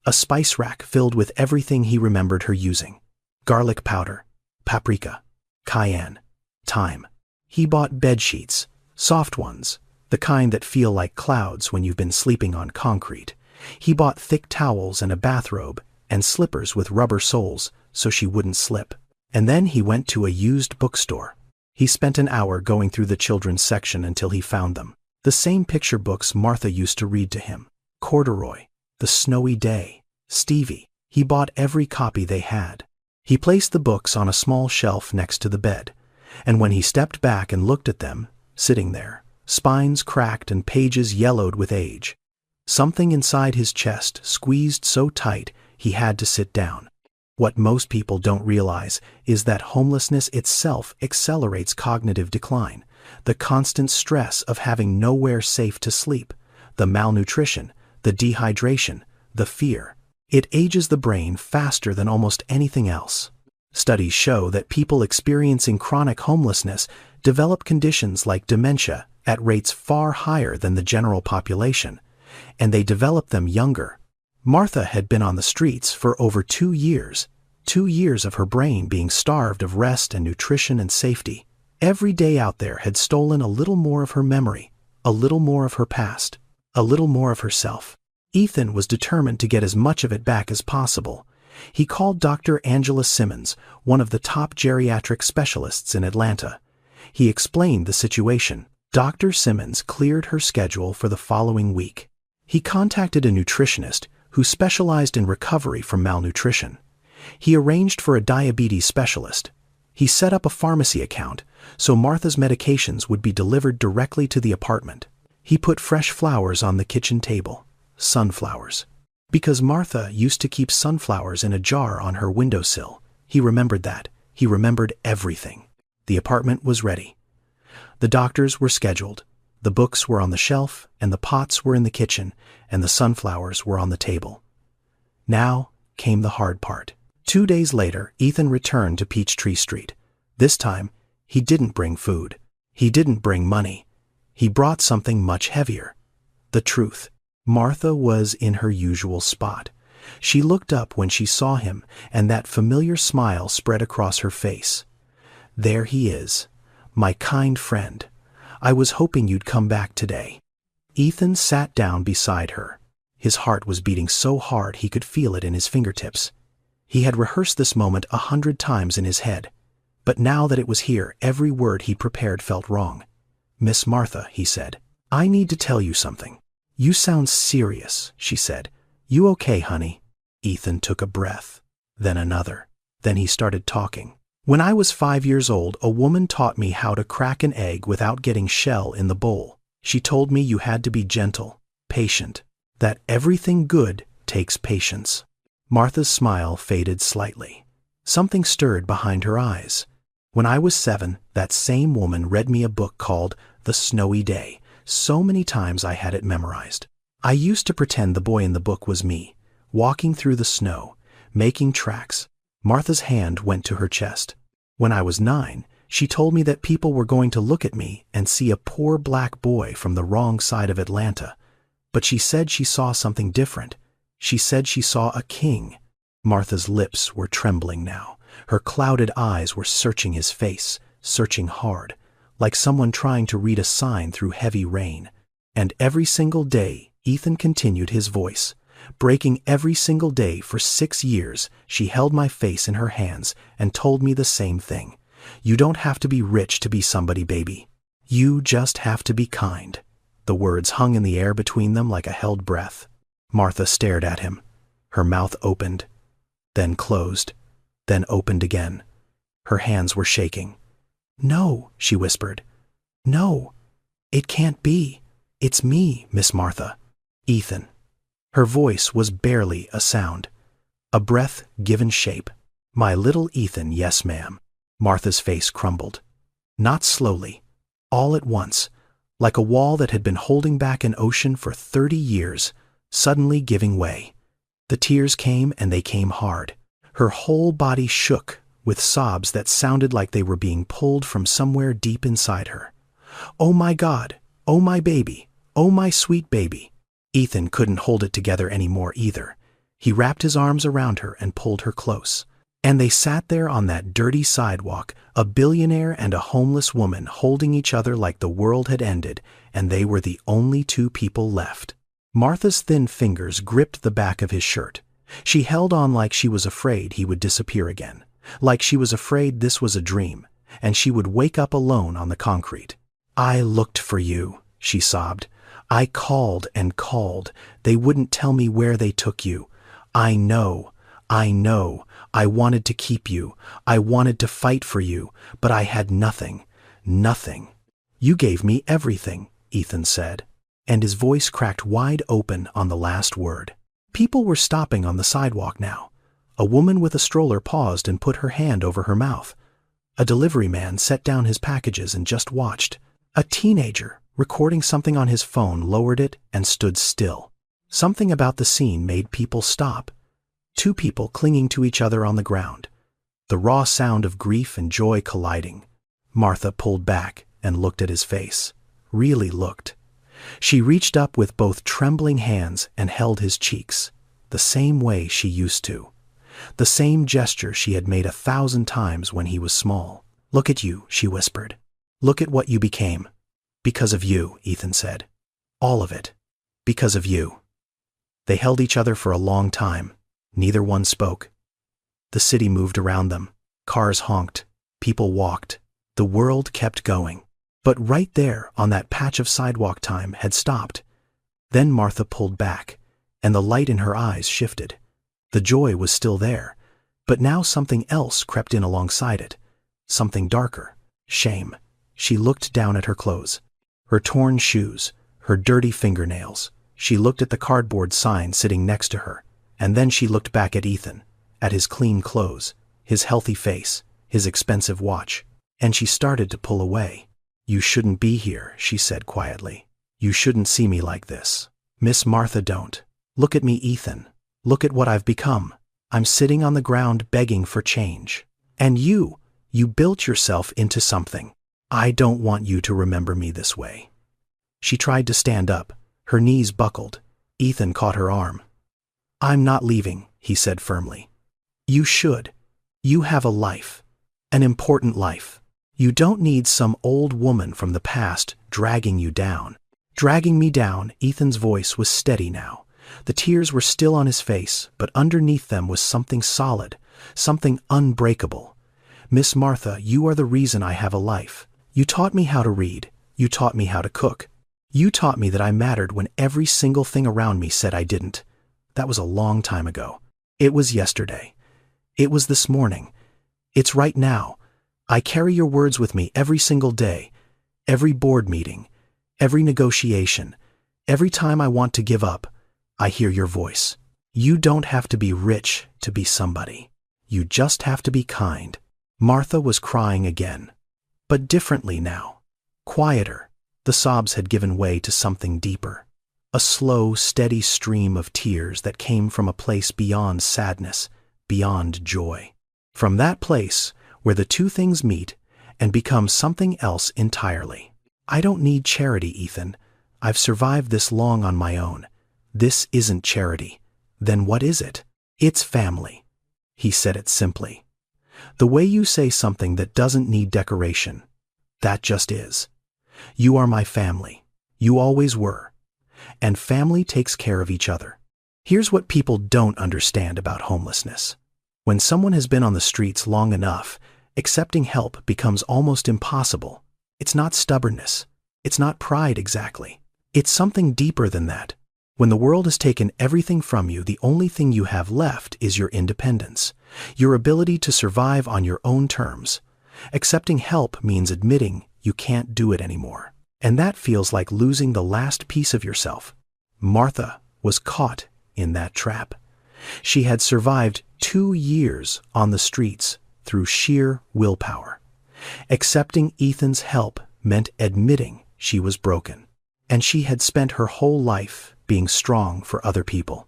A spice rack filled with everything he remembered her using. Garlic powder. Paprika. Cayenne. Thyme. He bought bed sheets. Soft ones. The kind that feel like clouds when you've been sleeping on concrete. He bought thick towels and a bathrobe and slippers with rubber soles so she wouldn't slip. And then he went to a used bookstore. He spent an hour going through the children's section until he found them. The same picture books Martha used to read to him. Corduroy. The Snowy Day. Stevie. He bought every copy they had. He placed the books on a small shelf next to the bed. And when he stepped back and looked at them, sitting there, spines cracked and pages yellowed with age, something inside his chest squeezed so tight he had to sit down. What most people don't realize is that homelessness itself accelerates cognitive decline. The constant stress of having nowhere safe to sleep, the malnutrition, the dehydration, the fear. It ages the brain faster than almost anything else. Studies show that people experiencing chronic homelessness develop conditions like dementia at rates far higher than the general population, and they develop them younger. Martha had been on the streets for over 2 years, 2 years of her brain being starved of rest and nutrition and safety. Every day out there had stolen a little more of her memory, a little more of her past, a little more of herself. Ethan was determined to get as much of it back as possible. He called Dr. Angela Simmons, one of the top geriatric specialists in Atlanta. He explained the situation. Dr. Simmons cleared her schedule for the following week. He contacted a nutritionist who specialized in recovery from malnutrition. He arranged for a diabetes specialist. He set up a pharmacy account so Martha's medications would be delivered directly to the apartment. He put fresh flowers on the kitchen table, sunflowers. Because Martha used to keep sunflowers in a jar on her windowsill, he remembered that. He remembered everything. The apartment was ready. The doctors were scheduled. The books were on the shelf, and the pots were in the kitchen, and the sunflowers were on the table. Now came the hard part. 2 days later, Ethan returned to Peachtree Street. This time, he didn't bring food. He didn't bring money. He brought something much heavier. The truth. Martha was in her usual spot. She looked up when she saw him, and that familiar smile spread across her face. There he is, my kind friend. I was hoping you'd come back today. Ethan sat down beside her. His heart was beating so hard he could feel it in his fingertips. He had rehearsed this moment 100 times in his head. But now that it was here, every word he prepared felt wrong. "Miss Martha," he said, "I need to tell you something." "You sound serious," she said. "You okay, honey?" Ethan took a breath, then another. Then he started talking. "When I was 5 years old, a woman taught me how to crack an egg without getting shell in the bowl. She told me you had to be gentle, patient, that everything good takes patience." Martha's smile faded slightly. Something stirred behind her eyes. "When I was 7, that same woman read me a book called The Snowy Day. So many times I had it memorized. I used to pretend the boy in the book was me, walking through the snow, making tracks." Martha's hand went to her chest. "When I was 9, she told me that people were going to look at me and see a poor black boy from the wrong side of Atlanta. But she said she saw something different. She said she saw a king." Martha's lips were trembling now. Her clouded eyes were searching his face, searching hard, like someone trying to read a sign through heavy rain. "And every single day," Ethan continued, his voice breaking, "every single day for 6 years, she held my face in her hands and told me the same thing. You don't have to be rich to be somebody, baby. You just have to be kind." The words hung in the air between them like a held breath. Martha stared at him. Her mouth opened, then closed, then opened again. Her hands were shaking. "No," she whispered. "No, it can't be. It's me, Miss Martha. Ethan." Her voice was barely a sound, a breath given shape. "My little Ethan, yes, ma'am." Martha's face crumbled. Not slowly, all at once, like a wall that had been holding back an ocean for 30 years, suddenly giving way. The tears came, and they came hard. Her whole body shook with sobs that sounded like they were being pulled from somewhere deep inside her. "Oh my God! Oh my baby! Oh my sweet baby!" Ethan couldn't hold it together anymore either. He wrapped his arms around her and pulled her close. And they sat there on that dirty sidewalk, a billionaire and a homeless woman holding each other like the world had ended, and they were the only 2 people left. Martha's thin fingers gripped the back of his shirt. She held on like she was afraid he would disappear again, like she was afraid this was a dream, and she would wake up alone on the concrete. "I looked for you," she sobbed. "I called and called. They wouldn't tell me where they took you. I know. I wanted to keep you. I wanted to fight for you, but I had nothing. Nothing." "You gave me everything," Ethan said, and his voice cracked wide open on the last word. People were stopping on the sidewalk now. A woman with a stroller paused and put her hand over her mouth. A delivery man set down his packages and just watched. A teenager, recording something on his phone, lowered it and stood still. Something about the scene made people stop. 2 people clinging to each other on the ground. The raw sound of grief and joy colliding. Martha pulled back and looked at his face. Really looked. She reached up with both trembling hands and held his cheeks, the same way she used to. The same gesture she had made 1,000 times when he was small. "Look at you," she whispered. "Look at what you became. Because of you, Ethan said. All of it. Because of you. They held each other for a long time. Neither one spoke. The city moved around them. Cars honked. People walked. The world kept going. But right there, on that patch of sidewalk, time had stopped. Then Martha pulled back, and the light in her eyes shifted. The joy was still there, but now something else crept in alongside it. Something darker. Shame. She looked down at her clothes. Her torn shoes, her dirty fingernails. She looked at the cardboard sign sitting next to her, and then she looked back at Ethan, at his clean clothes, his healthy face, his expensive watch, and she started to pull away. You shouldn't be here, she said quietly. You shouldn't see me like this. Miss Martha, don't. Look at me, Ethan. Look at what I've become. I'm sitting on the ground begging for change. And you built yourself into something. I don't want you to remember me this way. She tried to stand up. Her knees buckled. Ethan caught her arm. I'm not leaving, he said firmly. You should. You have a life. An important life. You don't need some old woman from the past dragging you down. Dragging me down, Ethan's voice was steady now. The tears were still on his face, but underneath them was something solid, something unbreakable. Miss Martha, you are the reason I have a life. You taught me how to read. You taught me how to cook. You taught me that I mattered when every single thing around me said I didn't. That was a long time ago. It was yesterday. It was this morning. It's right now. I carry your words with me every single day, every board meeting, every negotiation, every time I want to give up, I hear your voice. You don't have to be rich to be somebody. You just have to be kind. Martha was crying again, but differently now. Quieter. The sobs had given way to something deeper. A slow, steady stream of tears that came from a place beyond sadness, beyond joy. From that place where the two things meet and become something else entirely. I don't need charity, Ethan. I've survived this long on my own. This isn't charity. Then what is it? It's family. He said it simply. The way you say something that doesn't need decoration. That just is. You are my family. You always were. And family takes care of each other. Here's what people don't understand about homelessness. When someone has been on the streets long enough, accepting help becomes almost impossible. It's not stubbornness. It's not pride exactly. It's something deeper than that. When the world has taken everything from you, the only thing you have left is your independence, your ability to survive on your own terms. Accepting help means admitting you can't do it anymore. And that feels like losing the last piece of yourself. Martha was caught in that trap. She had survived 2 years on the streets through sheer willpower. Accepting Ethan's help meant admitting she was broken. And she had spent her whole life being strong for other people.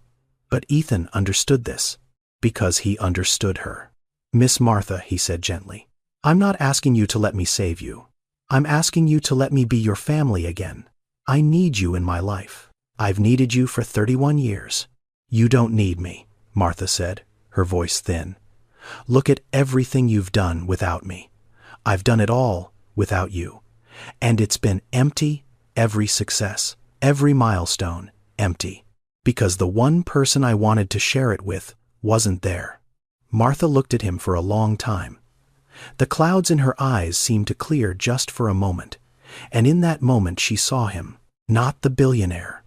But Ethan understood this because he understood her. Miss Martha, he said gently, I'm not asking you to let me save you. I'm asking you to let me be your family again. I need you in my life. I've needed you for 31 years. You don't need me, Martha said, her voice thin. Look at everything you've done without me. I've done it all without you. And it's been empty, every success, every milestone, empty. Because the one person I wanted to share it with wasn't there. Martha looked at him for a long time. The clouds in her eyes seemed to clear just for a moment, and in that moment she saw him, not the billionaire,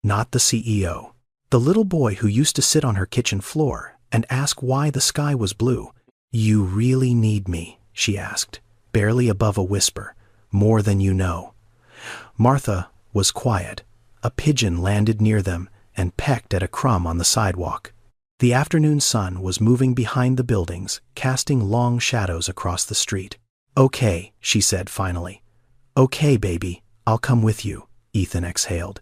not the CEO, the little boy who used to sit on her kitchen floor and ask why the sky was blue. You really need me, she asked, barely above a whisper, more than you know. Martha was quiet. A pigeon landed near them and pecked at a crumb on the sidewalk. The afternoon sun was moving behind the buildings, casting long shadows across the street. Okay, she said finally. Okay, baby, I'll come with you, Ethan exhaled.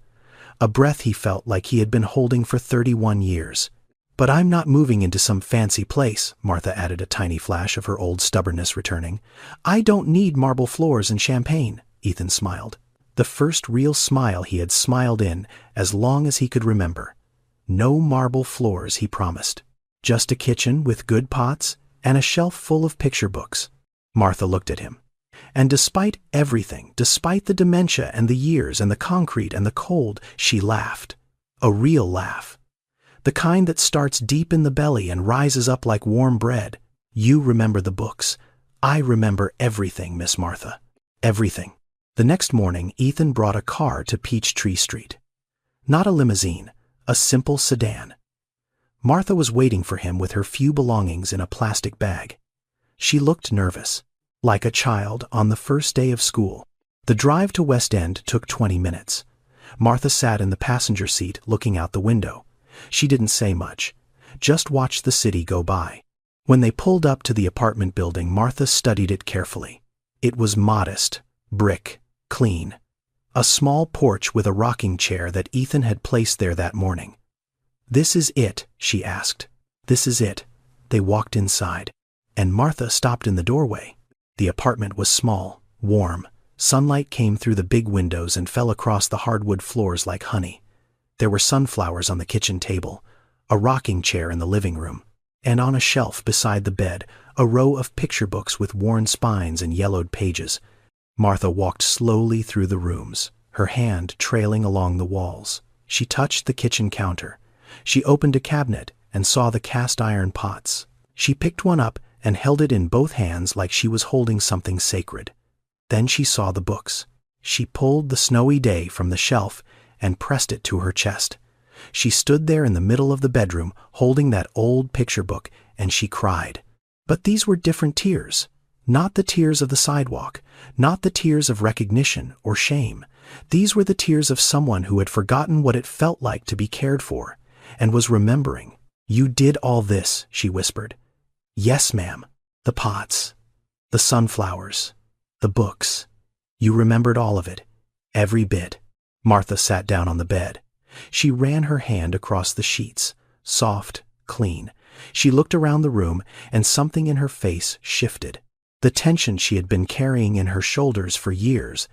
A breath he felt like he had been holding for 31 years. But I'm not moving into some fancy place, Martha added, a tiny flash of her old stubbornness returning. I don't need marble floors and champagne, Ethan smiled. The first real smile he had smiled in as long as he could remember. No marble floors, he promised. Just a kitchen with good pots and a shelf full of picture books. Martha looked at him. And despite everything, despite the dementia and the years and the concrete and the cold, she laughed. A real laugh. The kind that starts deep in the belly and rises up like warm bread. You remember the books. I remember everything, Miss Martha. Everything. The next morning, Ethan brought a car to Peachtree Street. Not a limousine, a simple sedan. Martha was waiting for him with her few belongings in a plastic bag. She looked nervous, like a child on the first day of school. The drive to West End took 20 minutes. Martha sat in the passenger seat looking out the window. She didn't say much, just watched the city go by. When they pulled up to the apartment building, Martha studied it carefully. It was modest, brick, clean. A small porch with a rocking chair that Ethan had placed there that morning. "This is it," she asked. "This is it." They walked inside, and Martha stopped in the doorway. The apartment was small, warm. Sunlight came through the big windows and fell across the hardwood floors like honey. There were sunflowers on the kitchen table, a rocking chair in the living room, and on a shelf beside the bed, a row of picture books with worn spines and yellowed pages. Martha walked slowly through the rooms, her hand trailing along the walls. She touched the kitchen counter. She opened a cabinet and saw the cast iron pots. She picked one up and held it in both hands like she was holding something sacred. Then she saw the books. She pulled The Snowy Day from the shelf and pressed it to her chest. She stood there in the middle of the bedroom, holding that old picture book, and she cried. But these were different tears. Not the tears of the sidewalk, not the tears of recognition or shame. These were the tears of someone who had forgotten what it felt like to be cared for, and was remembering. "You did all this," she whispered. "Yes, ma'am. The pots, the sunflowers, the books. You remembered all of it. Every bit." Martha sat down on the bed. She ran her hand across the sheets, soft, clean. She looked around the room, and something in her face shifted. The tension she had been carrying in her shoulders for years,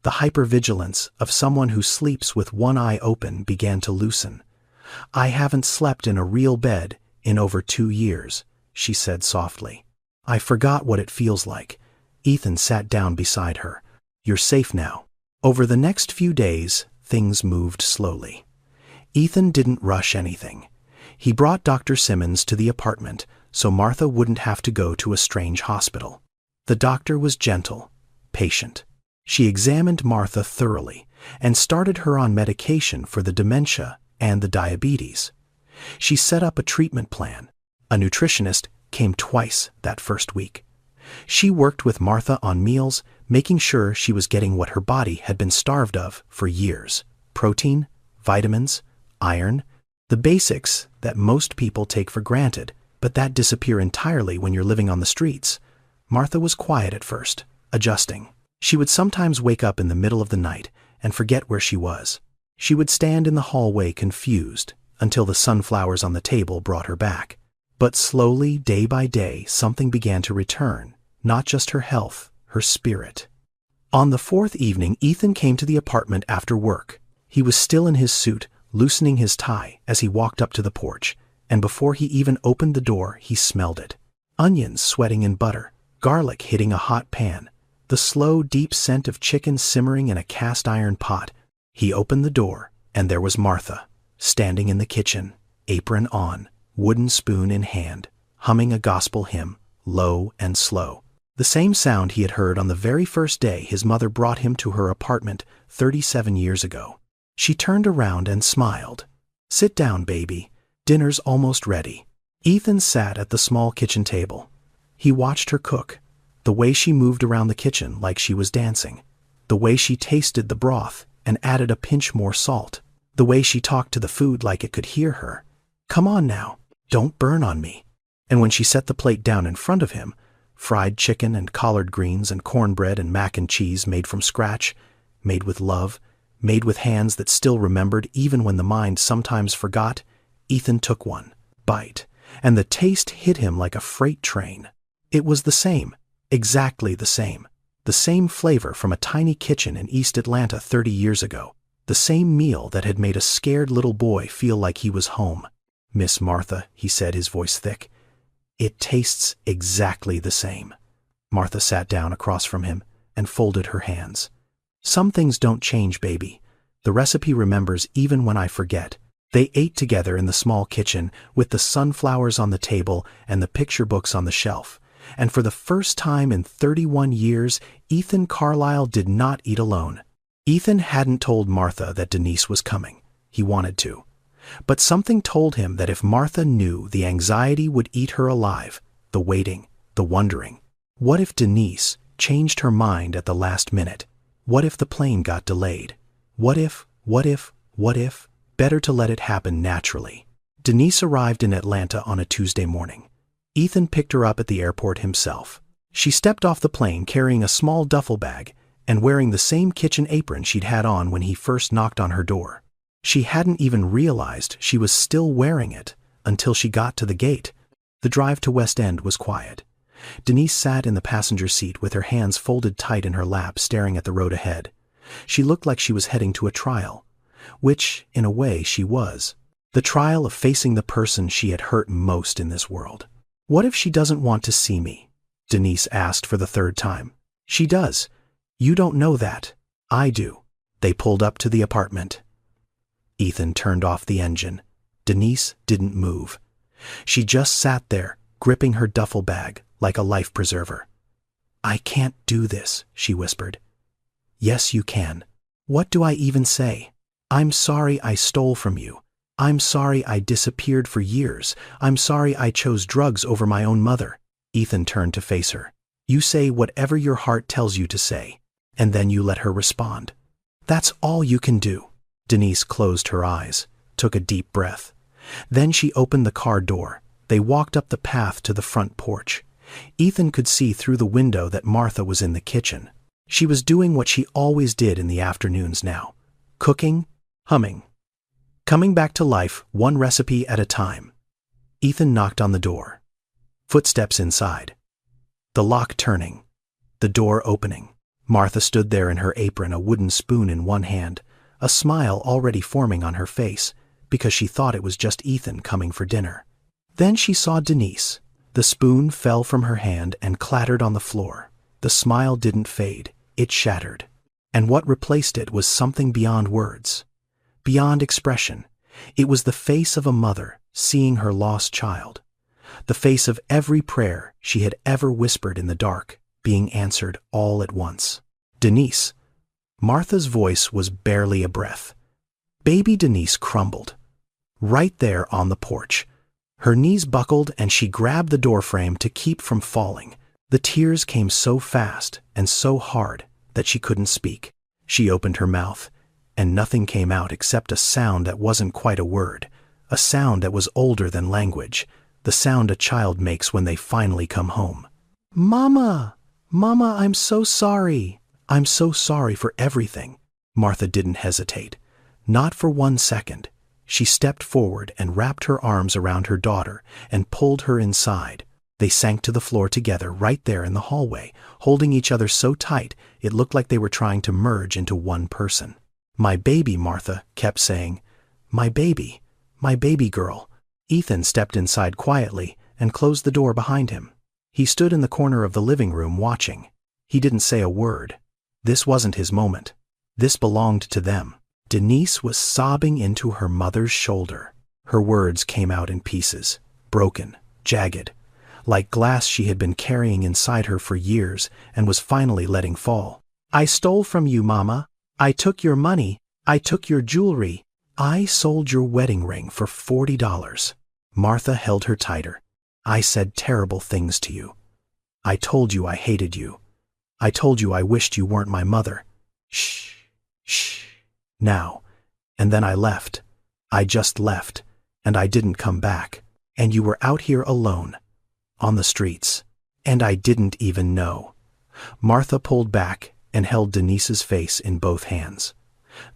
the hypervigilance of someone who sleeps with one eye open, began to loosen. "I haven't slept in a real bed in over 2 years," she said softly. "I forgot what it feels like." Ethan sat down beside her. "You're safe now." Over the next few days, things moved slowly. Ethan didn't rush anything. He brought Dr. Simmons to the apartment so Martha wouldn't have to go to a strange hospital. The doctor was gentle, patient. She examined Martha thoroughly and started her on medication for the dementia and the diabetes. She set up a treatment plan. A nutritionist came twice that first week. She worked with Martha on meals, making sure she was getting what her body had been starved of for years: protein, vitamins, iron, the basics that most people take for granted, but that disappear entirely when you're living on the streets. Martha was quiet at first, adjusting. She would sometimes wake up in the middle of the night and forget where she was. She would stand in the hallway confused until the sunflowers on the table brought her back. But slowly, day by day, something began to return, not just her health, her spirit. On the 4th evening, Ethan came to the apartment after work. He was still in his suit, loosening his tie as he walked up to the porch, and before he even opened the door, he smelled it. Onions sweating in butter, garlic hitting a hot pan, the slow, deep scent of chicken simmering in a cast-iron pot. He opened the door, and there was Martha, standing in the kitchen, apron on, wooden spoon in hand, humming a gospel hymn, low and slow. The same sound he had heard on the very first day his mother brought him to her apartment 37 years ago. She turned around and smiled. "Sit down, baby. Dinner's almost ready." Ethan sat at the small kitchen table. He watched her cook, the way she moved around the kitchen like she was dancing, the way she tasted the broth and added a pinch more salt, the way she talked to the food like it could hear her. "Come on now, don't burn on me." And when she set the plate down in front of him, fried chicken and collard greens and cornbread and mac and cheese made from scratch, made with love, made with hands that still remembered even when the mind sometimes forgot, Ethan took one bite, and the taste hit him like a freight train. It was the same, exactly the same flavor from a tiny kitchen in East Atlanta 30 years ago, the same meal that had made a scared little boy feel like he was home. "Miss Martha," he said, his voice thick, "it tastes exactly the same." Martha sat down across from him. and folded her hands. Some things don't change, baby. The recipe remembers even when I forget. They ate together in the small kitchen, with the sunflowers on the table and the picture books on the shelf. And for the first time in 31 years, Ethan Carlisle did not eat alone. Ethan hadn't told Martha that Denise was coming. He wanted to. But something told him that if Martha knew, the anxiety would eat her alive, the waiting, the wondering. What if Denise changed her mind at the last minute? What if the plane got delayed? What if? Better to let it happen naturally. Denise arrived in Atlanta on a Tuesday morning. Ethan picked her up at the airport himself. She stepped off the plane carrying a small duffel bag and wearing the same kitchen apron she'd had on when he first knocked on her door. She hadn't even realized she was still wearing it until she got to the gate. The drive to West End was quiet. Denise sat in the passenger seat with her hands folded tight in her lap, staring at the road ahead. She looked like she was heading to a trial, which, in a way, she was. The trial of facing the person she had hurt most in this world. What if she doesn't want to see me? Denise asked for the third time. She does. You don't know that. I do. They pulled up to the apartment. Ethan turned off the engine. Denise didn't move. She just sat there, gripping her duffel bag like a life preserver. I can't do this, she whispered. Yes, you can. What do I even say? I'm sorry I stole from you. I'm sorry I disappeared for years. I'm sorry I chose drugs over my own mother. Ethan turned to face her. You say whatever your heart tells you to say, and then you let her respond. That's all you can do. Denise closed her eyes, took a deep breath. Then she opened the car door. They walked up the path to the front porch. Ethan could see through the window that Martha was in the kitchen. She was doing what she always did in the afternoons now. Cooking, humming. Coming back to life, one recipe at a time. Ethan knocked on the door. Footsteps inside. The lock turning. The door opening. Martha stood there in her apron, a wooden spoon in one hand, a smile already forming on her face, because she thought it was just Ethan coming for dinner. Then she saw Denise. The spoon fell from her hand and clattered on the floor. The smile didn't fade, it shattered. And what replaced it was something beyond words, beyond expression. It was the face of a mother seeing her lost child. The face of every prayer she had ever whispered in the dark, being answered all at once. Denise. Martha's voice was barely a breath. Baby Denise crumbled. Right there on the porch. Her knees buckled and she grabbed the doorframe to keep from falling. The tears came so fast and so hard that she couldn't speak. She opened her mouth, and nothing came out except a sound that wasn't quite a word, a sound that was older than language, the sound a child makes when they finally come home. Mama! Mama, I'm so sorry. I'm so sorry for everything. Martha didn't hesitate. Not for 1 second. She stepped forward and wrapped her arms around her daughter and pulled her inside. They sank to the floor together right there in the hallway, holding each other so tight it looked like they were trying to merge into one person. My baby, Martha kept saying. My baby girl. Ethan stepped inside quietly and closed the door behind him. He stood in the corner of the living room watching. He didn't say a word. This wasn't his moment. This belonged to them. Denise was sobbing into her mother's shoulder. Her words came out in pieces, broken, jagged, like glass she had been carrying inside her for years and was finally letting fall. I stole from you, Mama. I took your money. I took your jewelry. I sold your wedding ring for $40. Martha held her tighter. I said terrible things to you. I told you I hated you. I told you I wished you weren't my mother. Shh, shh. Now. And then I left. I just left. And I didn't come back. And you were out here alone. On the streets. And I didn't even know. Martha pulled back and held Denise's face in both hands.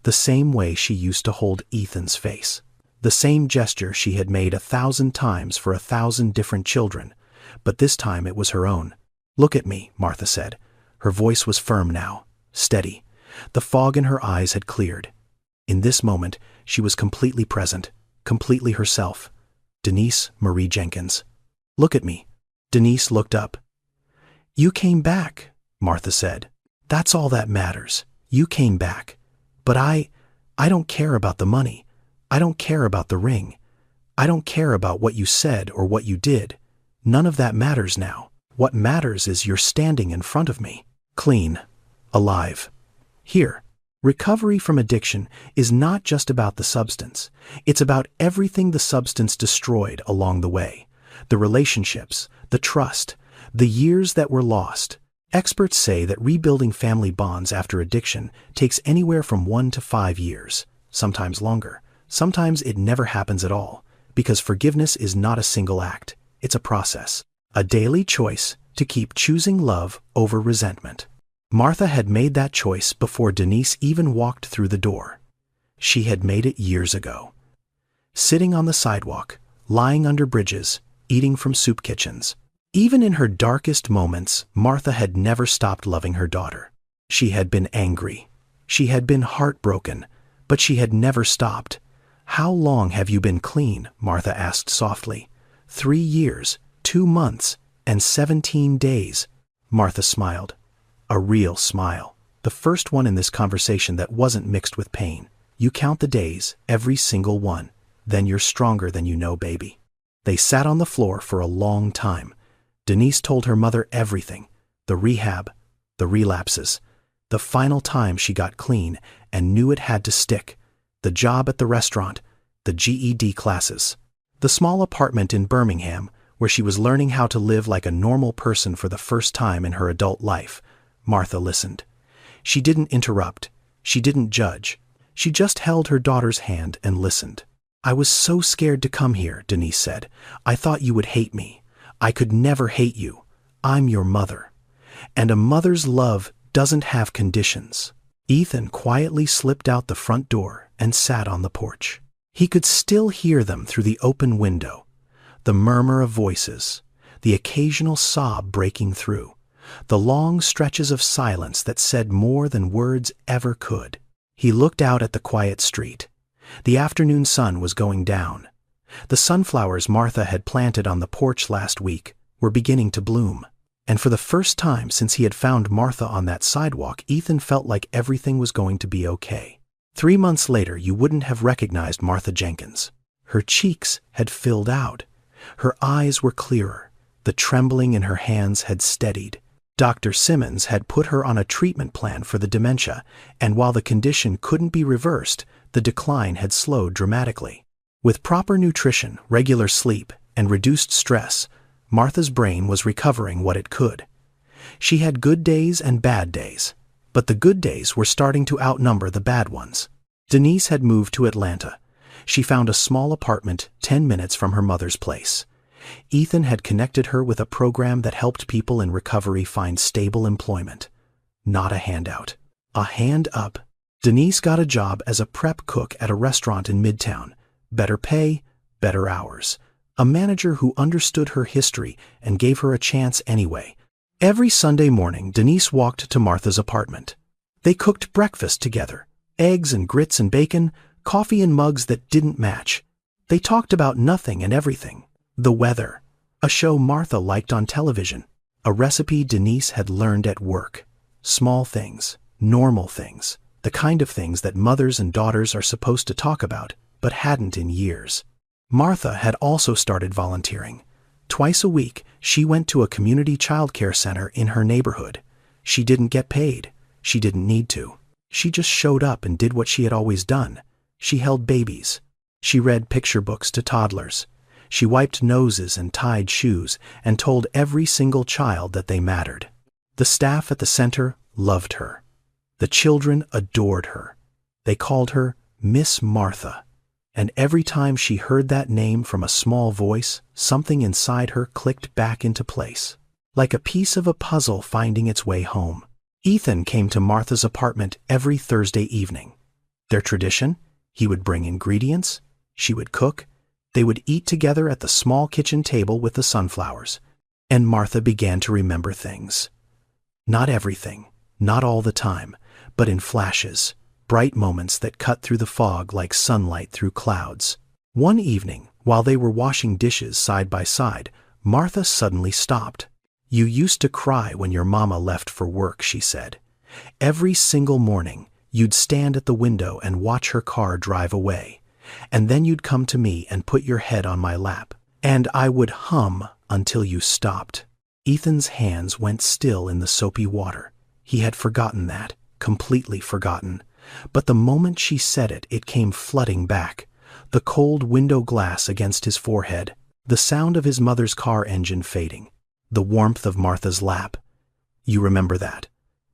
The same way she used to hold Ethan's face. The same gesture she had made 1,000 times for 1,000 different children. But this time it was her own. Look at me, Martha said. Her voice was firm now, steady. The fog in her eyes had cleared. In this moment, she was completely present, completely herself. Denise Marie Jenkins. Look at me. Denise looked up. You came back, Martha said. That's all that matters. You came back. But I don't care about the money. I don't care about the ring. I don't care about what you said or what you did. None of that matters now. What matters is you're standing in front of me. Clean. Alive. Here. Recovery from addiction is not just about the substance. It's about everything the substance destroyed along the way. The relationships, the trust, the years that were lost. Experts say that rebuilding family bonds after addiction takes anywhere from 1 to 5 years, sometimes longer. Sometimes it never happens at all, because forgiveness is not a single act. It's a process, a daily choice to keep choosing love over resentment. Martha had made that choice before Denise even walked through the door. She had made it years ago. Sitting on the sidewalk, lying under bridges, eating from soup kitchens. Even in her darkest moments, Martha had never stopped loving her daughter. She had been angry. She had been heartbroken, but she had never stopped. "How long have you been clean?" Martha asked softly. 3 years, 2 months, and 17 days. Martha smiled. A real smile. The first one in this conversation that wasn't mixed with pain. "You count the days, every single one. Then you're stronger than you know, baby." They sat on the floor for a long time. Denise told her mother everything. The rehab, the relapses, the final time she got clean and knew it had to stick, the job at the restaurant, the GED classes, the small apartment in Birmingham where she was learning how to live like a normal person for the first time in her adult life. Martha listened. She didn't interrupt. She didn't judge. She just held her daughter's hand and listened. "I was so scared to come here," Denise said. "I thought you would hate me. I could never hate you. I'm your mother. And a mother's love doesn't have conditions." Ethan quietly slipped out the front door and sat on the porch. He could still hear them through the open window. The murmur of voices, the occasional sob breaking through, the long stretches of silence that said more than words ever could. He looked out at the quiet street. The afternoon sun was going down. The sunflowers Martha had planted on the porch last week were beginning to bloom. And for the first time since he had found Martha on that sidewalk, Ethan felt like everything was going to be okay. 3 months later, you wouldn't have recognized Martha Jenkins. Her cheeks had filled out. Her eyes were clearer. The trembling in her hands had steadied. Dr. Simmons had put her on a treatment plan for the dementia, and while the condition couldn't be reversed, the decline had slowed dramatically. With proper nutrition, regular sleep, and reduced stress, Martha's brain was recovering what it could. She had good days and bad days, but the good days were starting to outnumber the bad ones. Denise had moved to Atlanta. She found a small apartment 10 minutes from her mother's place. Ethan had connected her with a program that helped people in recovery find stable employment. Not a handout. A hand up. Denise got a job as a prep cook at a restaurant in Midtown. Better pay, better hours. A manager who understood her history and gave her a chance anyway. Every Sunday morning, Denise walked to Martha's apartment. They cooked breakfast together. Eggs and grits and bacon, coffee in mugs that didn't match. They talked about nothing and everything. The weather, a show Martha liked on television, a recipe Denise had learned at work. Small things, normal things, the kind of things that mothers and daughters are supposed to talk about, but hadn't in years. Martha had also started volunteering. Twice a week, she went to a community childcare center in her neighborhood. She didn't get paid. She didn't need to. She just showed up and did what she had always done. She held babies. She read picture books to toddlers. She wiped noses and tied shoes and told every single child that they mattered. The staff at the center loved her. The children adored her. They called her Miss Martha. And every time she heard that name from a small voice, something inside her clicked back into place, like a piece of a puzzle finding its way home. Ethan came to Martha's apartment every Thursday evening. Their tradition? He would bring ingredients, she would cook, they would eat together at the small kitchen table with the sunflowers. And Martha began to remember things. Not everything, not all the time, but in flashes. Bright moments that cut through the fog like sunlight through clouds. One evening, while they were washing dishes side by side, Martha suddenly stopped. "You used to cry when your mama left for work," she said. Every single morning, you'd stand at the window and watch her car drive away. And then you'd come to me and put your head on my lap. And I would hum until you stopped. Ethan's hands went still in the soapy water. He had forgotten that, completely forgotten. But the moment she said it, it came flooding back. The cold window glass against his forehead, the sound of his mother's car engine fading, the warmth of Martha's lap. You remember that.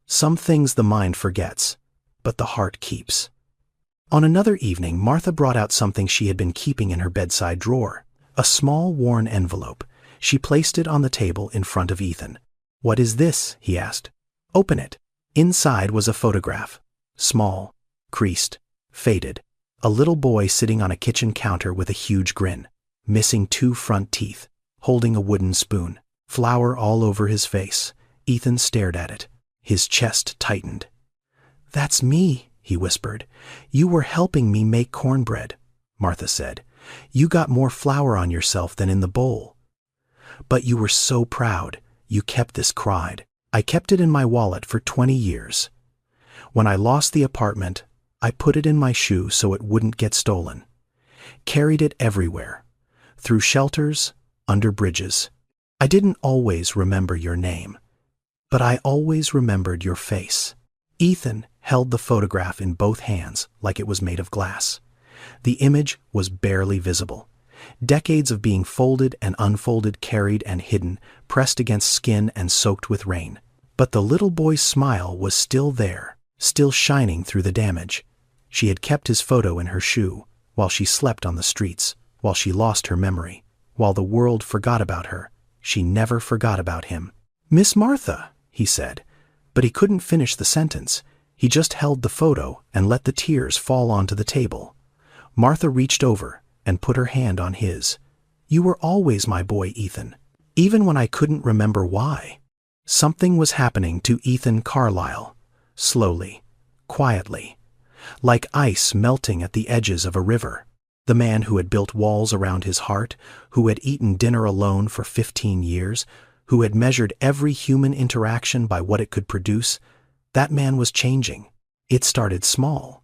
Some things the mind forgets, but the heart keeps. On another evening, Martha brought out something she had been keeping in her bedside drawer. A small, worn envelope. She placed it on the table in front of Ethan. "What is this?" he asked. "Open it." Inside was a photograph. Small, creased, faded. A little boy sitting on a kitchen counter with a huge grin, missing 2 front teeth, holding a wooden spoon. Flour all over his face. Ethan stared at it. His chest tightened. "That's me," he whispered. "You were helping me make cornbread," Martha said. "You got more flour on yourself than in the bowl. But you were so proud. You kept this." Cried. "I kept it in my wallet for 20 years. When I lost the apartment, I put it in my shoe so it wouldn't get stolen. Carried it everywhere. Through shelters, under bridges. I didn't always remember your name, but I always remembered your face." Ethan held the photograph in both hands like it was made of glass. The image was barely visible. Decades of being folded and unfolded, carried and hidden, pressed against skin and soaked with rain. But the little boy's smile was still there, still shining through the damage. She had kept his photo in her shoe, while she slept on the streets, while she lost her memory, while the world forgot about her. She never forgot about him. "Miss Martha," he said, but he couldn't finish the sentence. He just held the photo and let the tears fall onto the table. Martha reached over and put her hand on his. "You were always my boy, Ethan, even when I couldn't remember why." Something was happening to Ethan Carlisle, slowly, quietly, like ice melting at the edges of a river. The man who had built walls around his heart, who had eaten dinner alone for 15 years, who had measured every human interaction by what it could produce, that man was changing. It started small.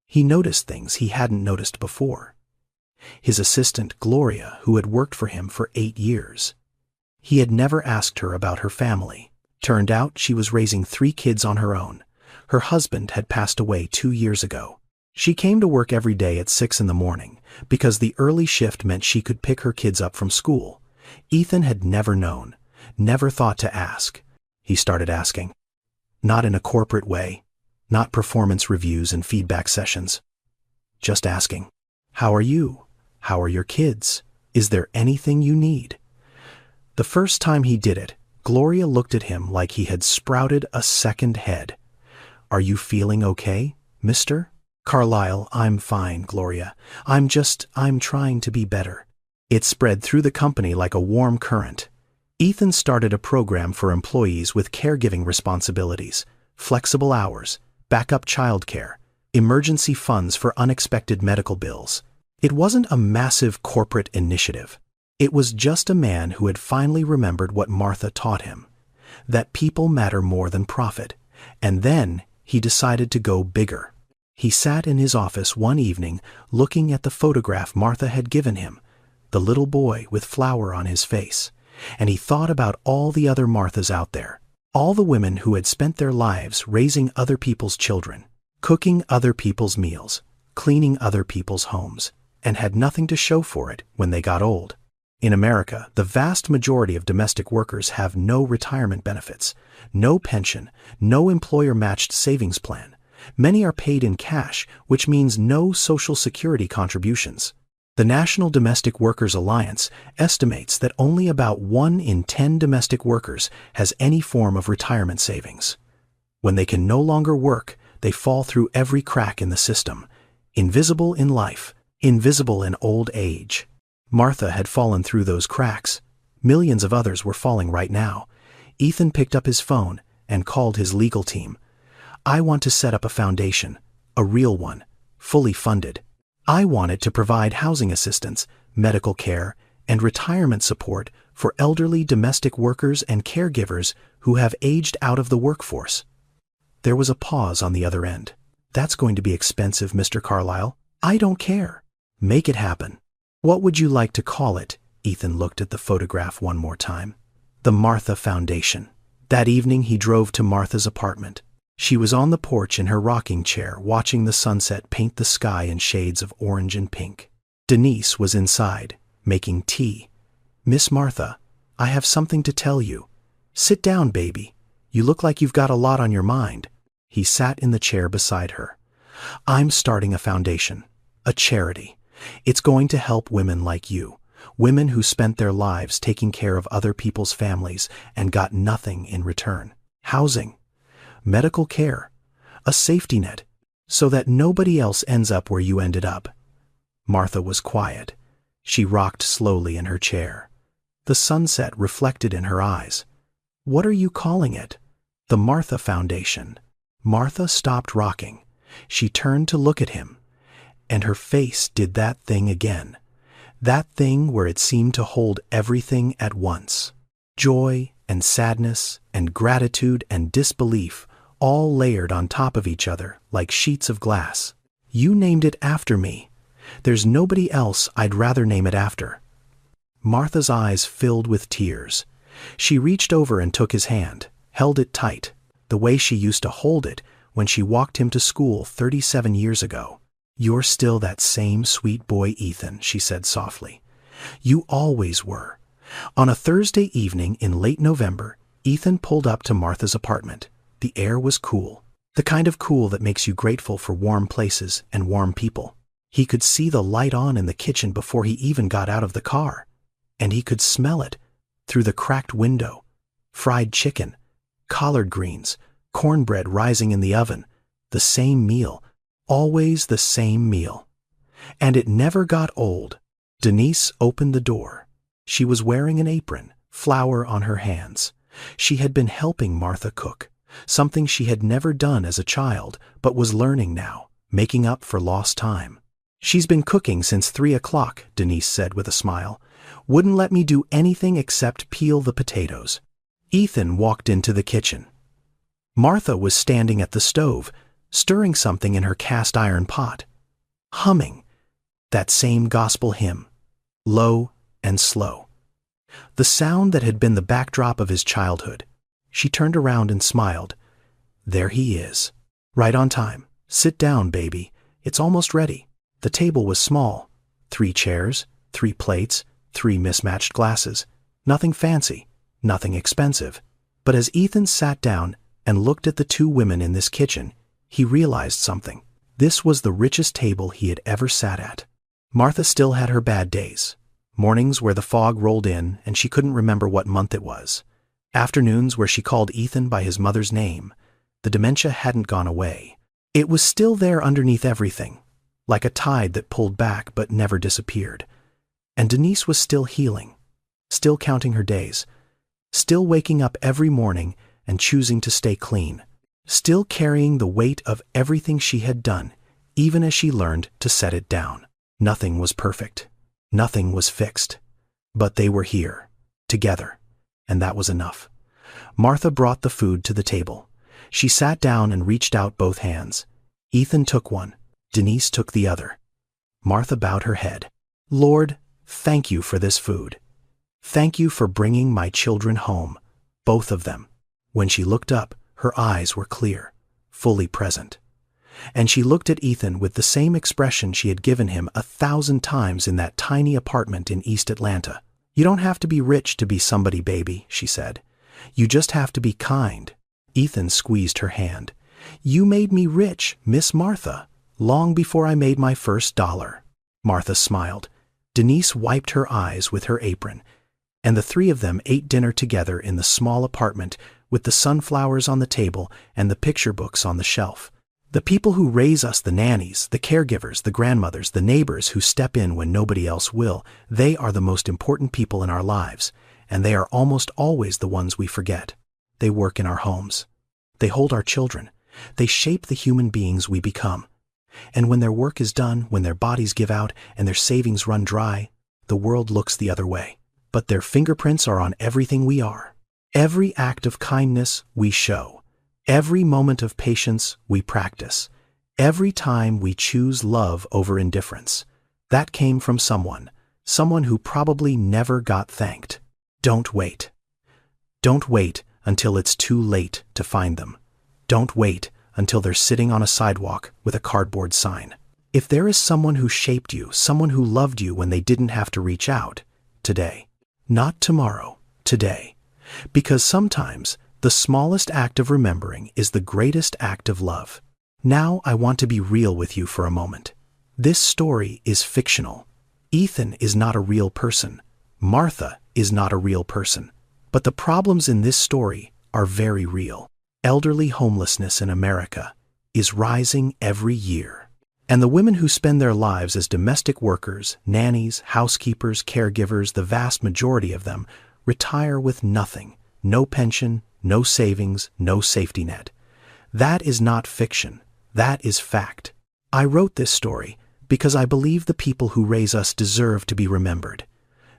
He noticed things he hadn't noticed before. His assistant, Gloria, who had worked for him for 8 years. He had never asked her about her family. Turned out she was raising 3 kids on her own. Her husband had passed away 2 years ago. She came to work every day at 6 in the morning, because the early shift meant she could pick her kids up from school. Ethan had never known, never thought to ask. He started asking. Not in a corporate way, not performance reviews and feedback sessions. Just asking, "How are you? How are your kids? Is there anything you need?" The first time he did it, Gloria looked at him like he had sprouted a second head. "Are you feeling okay, mister?" "Carlisle, I'm fine, Gloria. I'm trying to be better." It spread through the company like a warm current. Ethan started a program for employees with caregiving responsibilities, flexible hours, backup childcare, emergency funds for unexpected medical bills. It wasn't a massive corporate initiative. It was just a man who had finally remembered what Martha taught him, that people matter more than profit. And then he decided to go bigger. He sat in his office one evening looking at the photograph Martha had given him, the little boy with flour on his face, and he thought about all the other Marthas out there, all the women who had spent their lives raising other people's children, cooking other people's meals, cleaning other people's homes, and had nothing to show for it when they got old. In America, the vast majority of domestic workers have no retirement benefits, no pension, no employer-matched savings plan. Many are paid in cash, which means no Social Security contributions. The National Domestic Workers Alliance estimates that only about 1 in 10 domestic workers has any form of retirement savings. When they can no longer work, they fall through every crack in the system, invisible in life, invisible in old age. Martha had fallen through those cracks. Millions of others were falling right now. Ethan picked up his phone and called his legal team. "I want to set up a foundation, a real one, fully funded. I want it to provide housing assistance, medical care, and retirement support for elderly domestic workers and caregivers who have aged out of the workforce." There was a pause on the other end. That's going to be expensive, Mr. Carlyle. I don't care. Make it happen. What would you like to call it? Ethan looked at the photograph one more time. The Martha Foundation. That evening he drove to Martha's apartment. She was on the porch in her rocking chair, watching the sunset paint the sky in shades of orange and pink. Denise was inside, making tea. Miss Martha, I have something to tell you. Sit down, baby. You look like you've got a lot on your mind. He sat in the chair beside her. I'm starting a foundation, a charity. It's going to help women like you, women who spent their lives taking care of other people's families and got nothing in return. Housing, medical care, a safety net, so that nobody else ends up where you ended up. Martha was quiet. She rocked slowly in her chair. The sunset reflected in her eyes. What are you calling it? The Martha Foundation. Martha stopped rocking. She turned to look at him, and her face did that thing again. That thing where it seemed to hold everything at once. Joy and sadness and gratitude and disbelief, all layered on top of each other like sheets of glass. You named it after me. There's nobody else I'd rather name it after. Martha's eyes filled with tears. She reached over and took his hand, held it tight, the way she used to hold it when she walked him to school 37 years ago. You're still that same sweet boy, Ethan, she said softly. You always were. On a Thursday evening in late November, Ethan pulled up to Martha's apartment. The air was cool, the kind of cool that makes you grateful for warm places and warm people. He could see the light on in the kitchen before he even got out of the car, and he could smell it through the cracked window. Fried chicken, collard greens, cornbread rising in the oven, the same meal, always the same meal. And it never got old. Denise opened the door. She was wearing an apron, flour on her hands. She had been helping Martha cook, something she had never done as a child, but was learning now, making up for lost time. She's been cooking since 3 o'clock, Denise said with a smile. Wouldn't let me do anything except peel the potatoes. Ethan walked into the kitchen. Martha was standing at the stove, stirring something in her cast iron pot, humming that same gospel hymn, low and slow. The sound that had been the backdrop of his childhood. She turned around and smiled. There he is. Right on time. Sit down, baby. It's almost ready. The table was small. 3 chairs, 3 plates, 3 mismatched glasses. Nothing fancy, nothing expensive. But as Ethan sat down and looked at the 2 women in this kitchen, he realized something. This was the richest table he had ever sat at. Martha still had her bad days. Mornings where the fog rolled in and she couldn't remember what month it was. Afternoons where she called Ethan by his mother's name. The dementia hadn't gone away. It was still there underneath everything, like a tide that pulled back but never disappeared. And Denise was still healing, still counting her days, still waking up every morning and choosing to stay clean, still carrying the weight of everything she had done, even as she learned to set it down. Nothing was perfect. Nothing was fixed. But they were here, together, and that was enough. Martha brought the food to the table. She sat down and reached out both hands. Ethan took one. Denise took the other. Martha bowed her head. Lord, thank you for this food. Thank you for bringing my children home, both of them. When she looked up, her eyes were clear, fully present. And she looked at Ethan with the same expression she had given him 1,000 times in that tiny apartment in East Atlanta. You don't have to be rich to be somebody, baby, she said. You just have to be kind. Ethan squeezed her hand. You made me rich, Miss Martha, long before I made my first dollar. Martha smiled. Denise wiped her eyes with her apron, and the 3 of them ate dinner together in the small apartment with the sunflowers on the table and the picture books on the shelf. The people who raise us, the nannies, the caregivers, the grandmothers, the neighbors who step in when nobody else will, they are the most important people in our lives, and they are almost always the ones we forget. They work in our homes. They hold our children. They shape the human beings we become. And when their work is done, when their bodies give out and their savings run dry, the world looks the other way. But their fingerprints are on everything we are. Every act of kindness we show. Every moment of patience we practice, every time we choose love over indifference, that came from someone who probably never got thanked. Don't wait. Don't wait until it's too late to find them. Don't wait until they're sitting on a sidewalk with a cardboard sign. If there is someone who shaped you, someone who loved you when they didn't have to reach out, today. Not tomorrow, today. Because sometimes the smallest act of remembering is the greatest act of love. Now I want to be real with you for a moment. This story is fictional. Ethan is not a real person. Martha is not a real person. But the problems in this story are very real. Elderly homelessness in America is rising every year. And the women who spend their lives as domestic workers, nannies, housekeepers, caregivers, the vast majority of them, retire with nothing. No pension, no savings, no safety net. That is not fiction. That is fact. I wrote this story because I believe the people who raise us deserve to be remembered.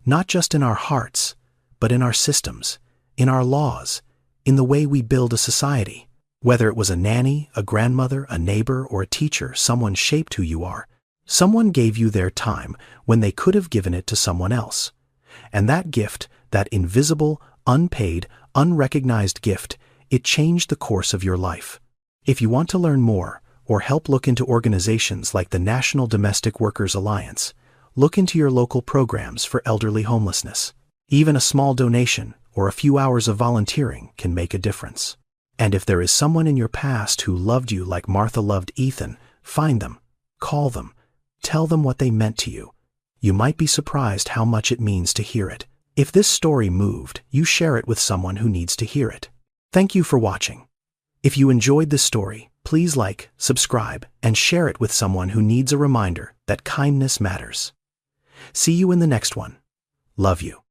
Not just in our hearts, but in our systems, in our laws, in the way we build a society. Whether it was a nanny, a grandmother, a neighbor, or a teacher, someone shaped who you are. Someone gave you their time when they could have given it to someone else. And that gift, that invisible, unpaid, unrecognized gift, it changed the course of your life. If you want to learn more, or help look into organizations like the National Domestic Workers Alliance, look into your local programs for elderly homelessness. Even a small donation or a few hours of volunteering can make a difference. And if there is someone in your past who loved you like Martha loved Ethan, find them, call them, tell them what they meant to you. You might be surprised how much it means to hear it. If this story moved, you share it with someone who needs to hear it. Thank you for watching. If you enjoyed this story, please like, subscribe, and share it with someone who needs a reminder that kindness matters. See you in the next one. Love you.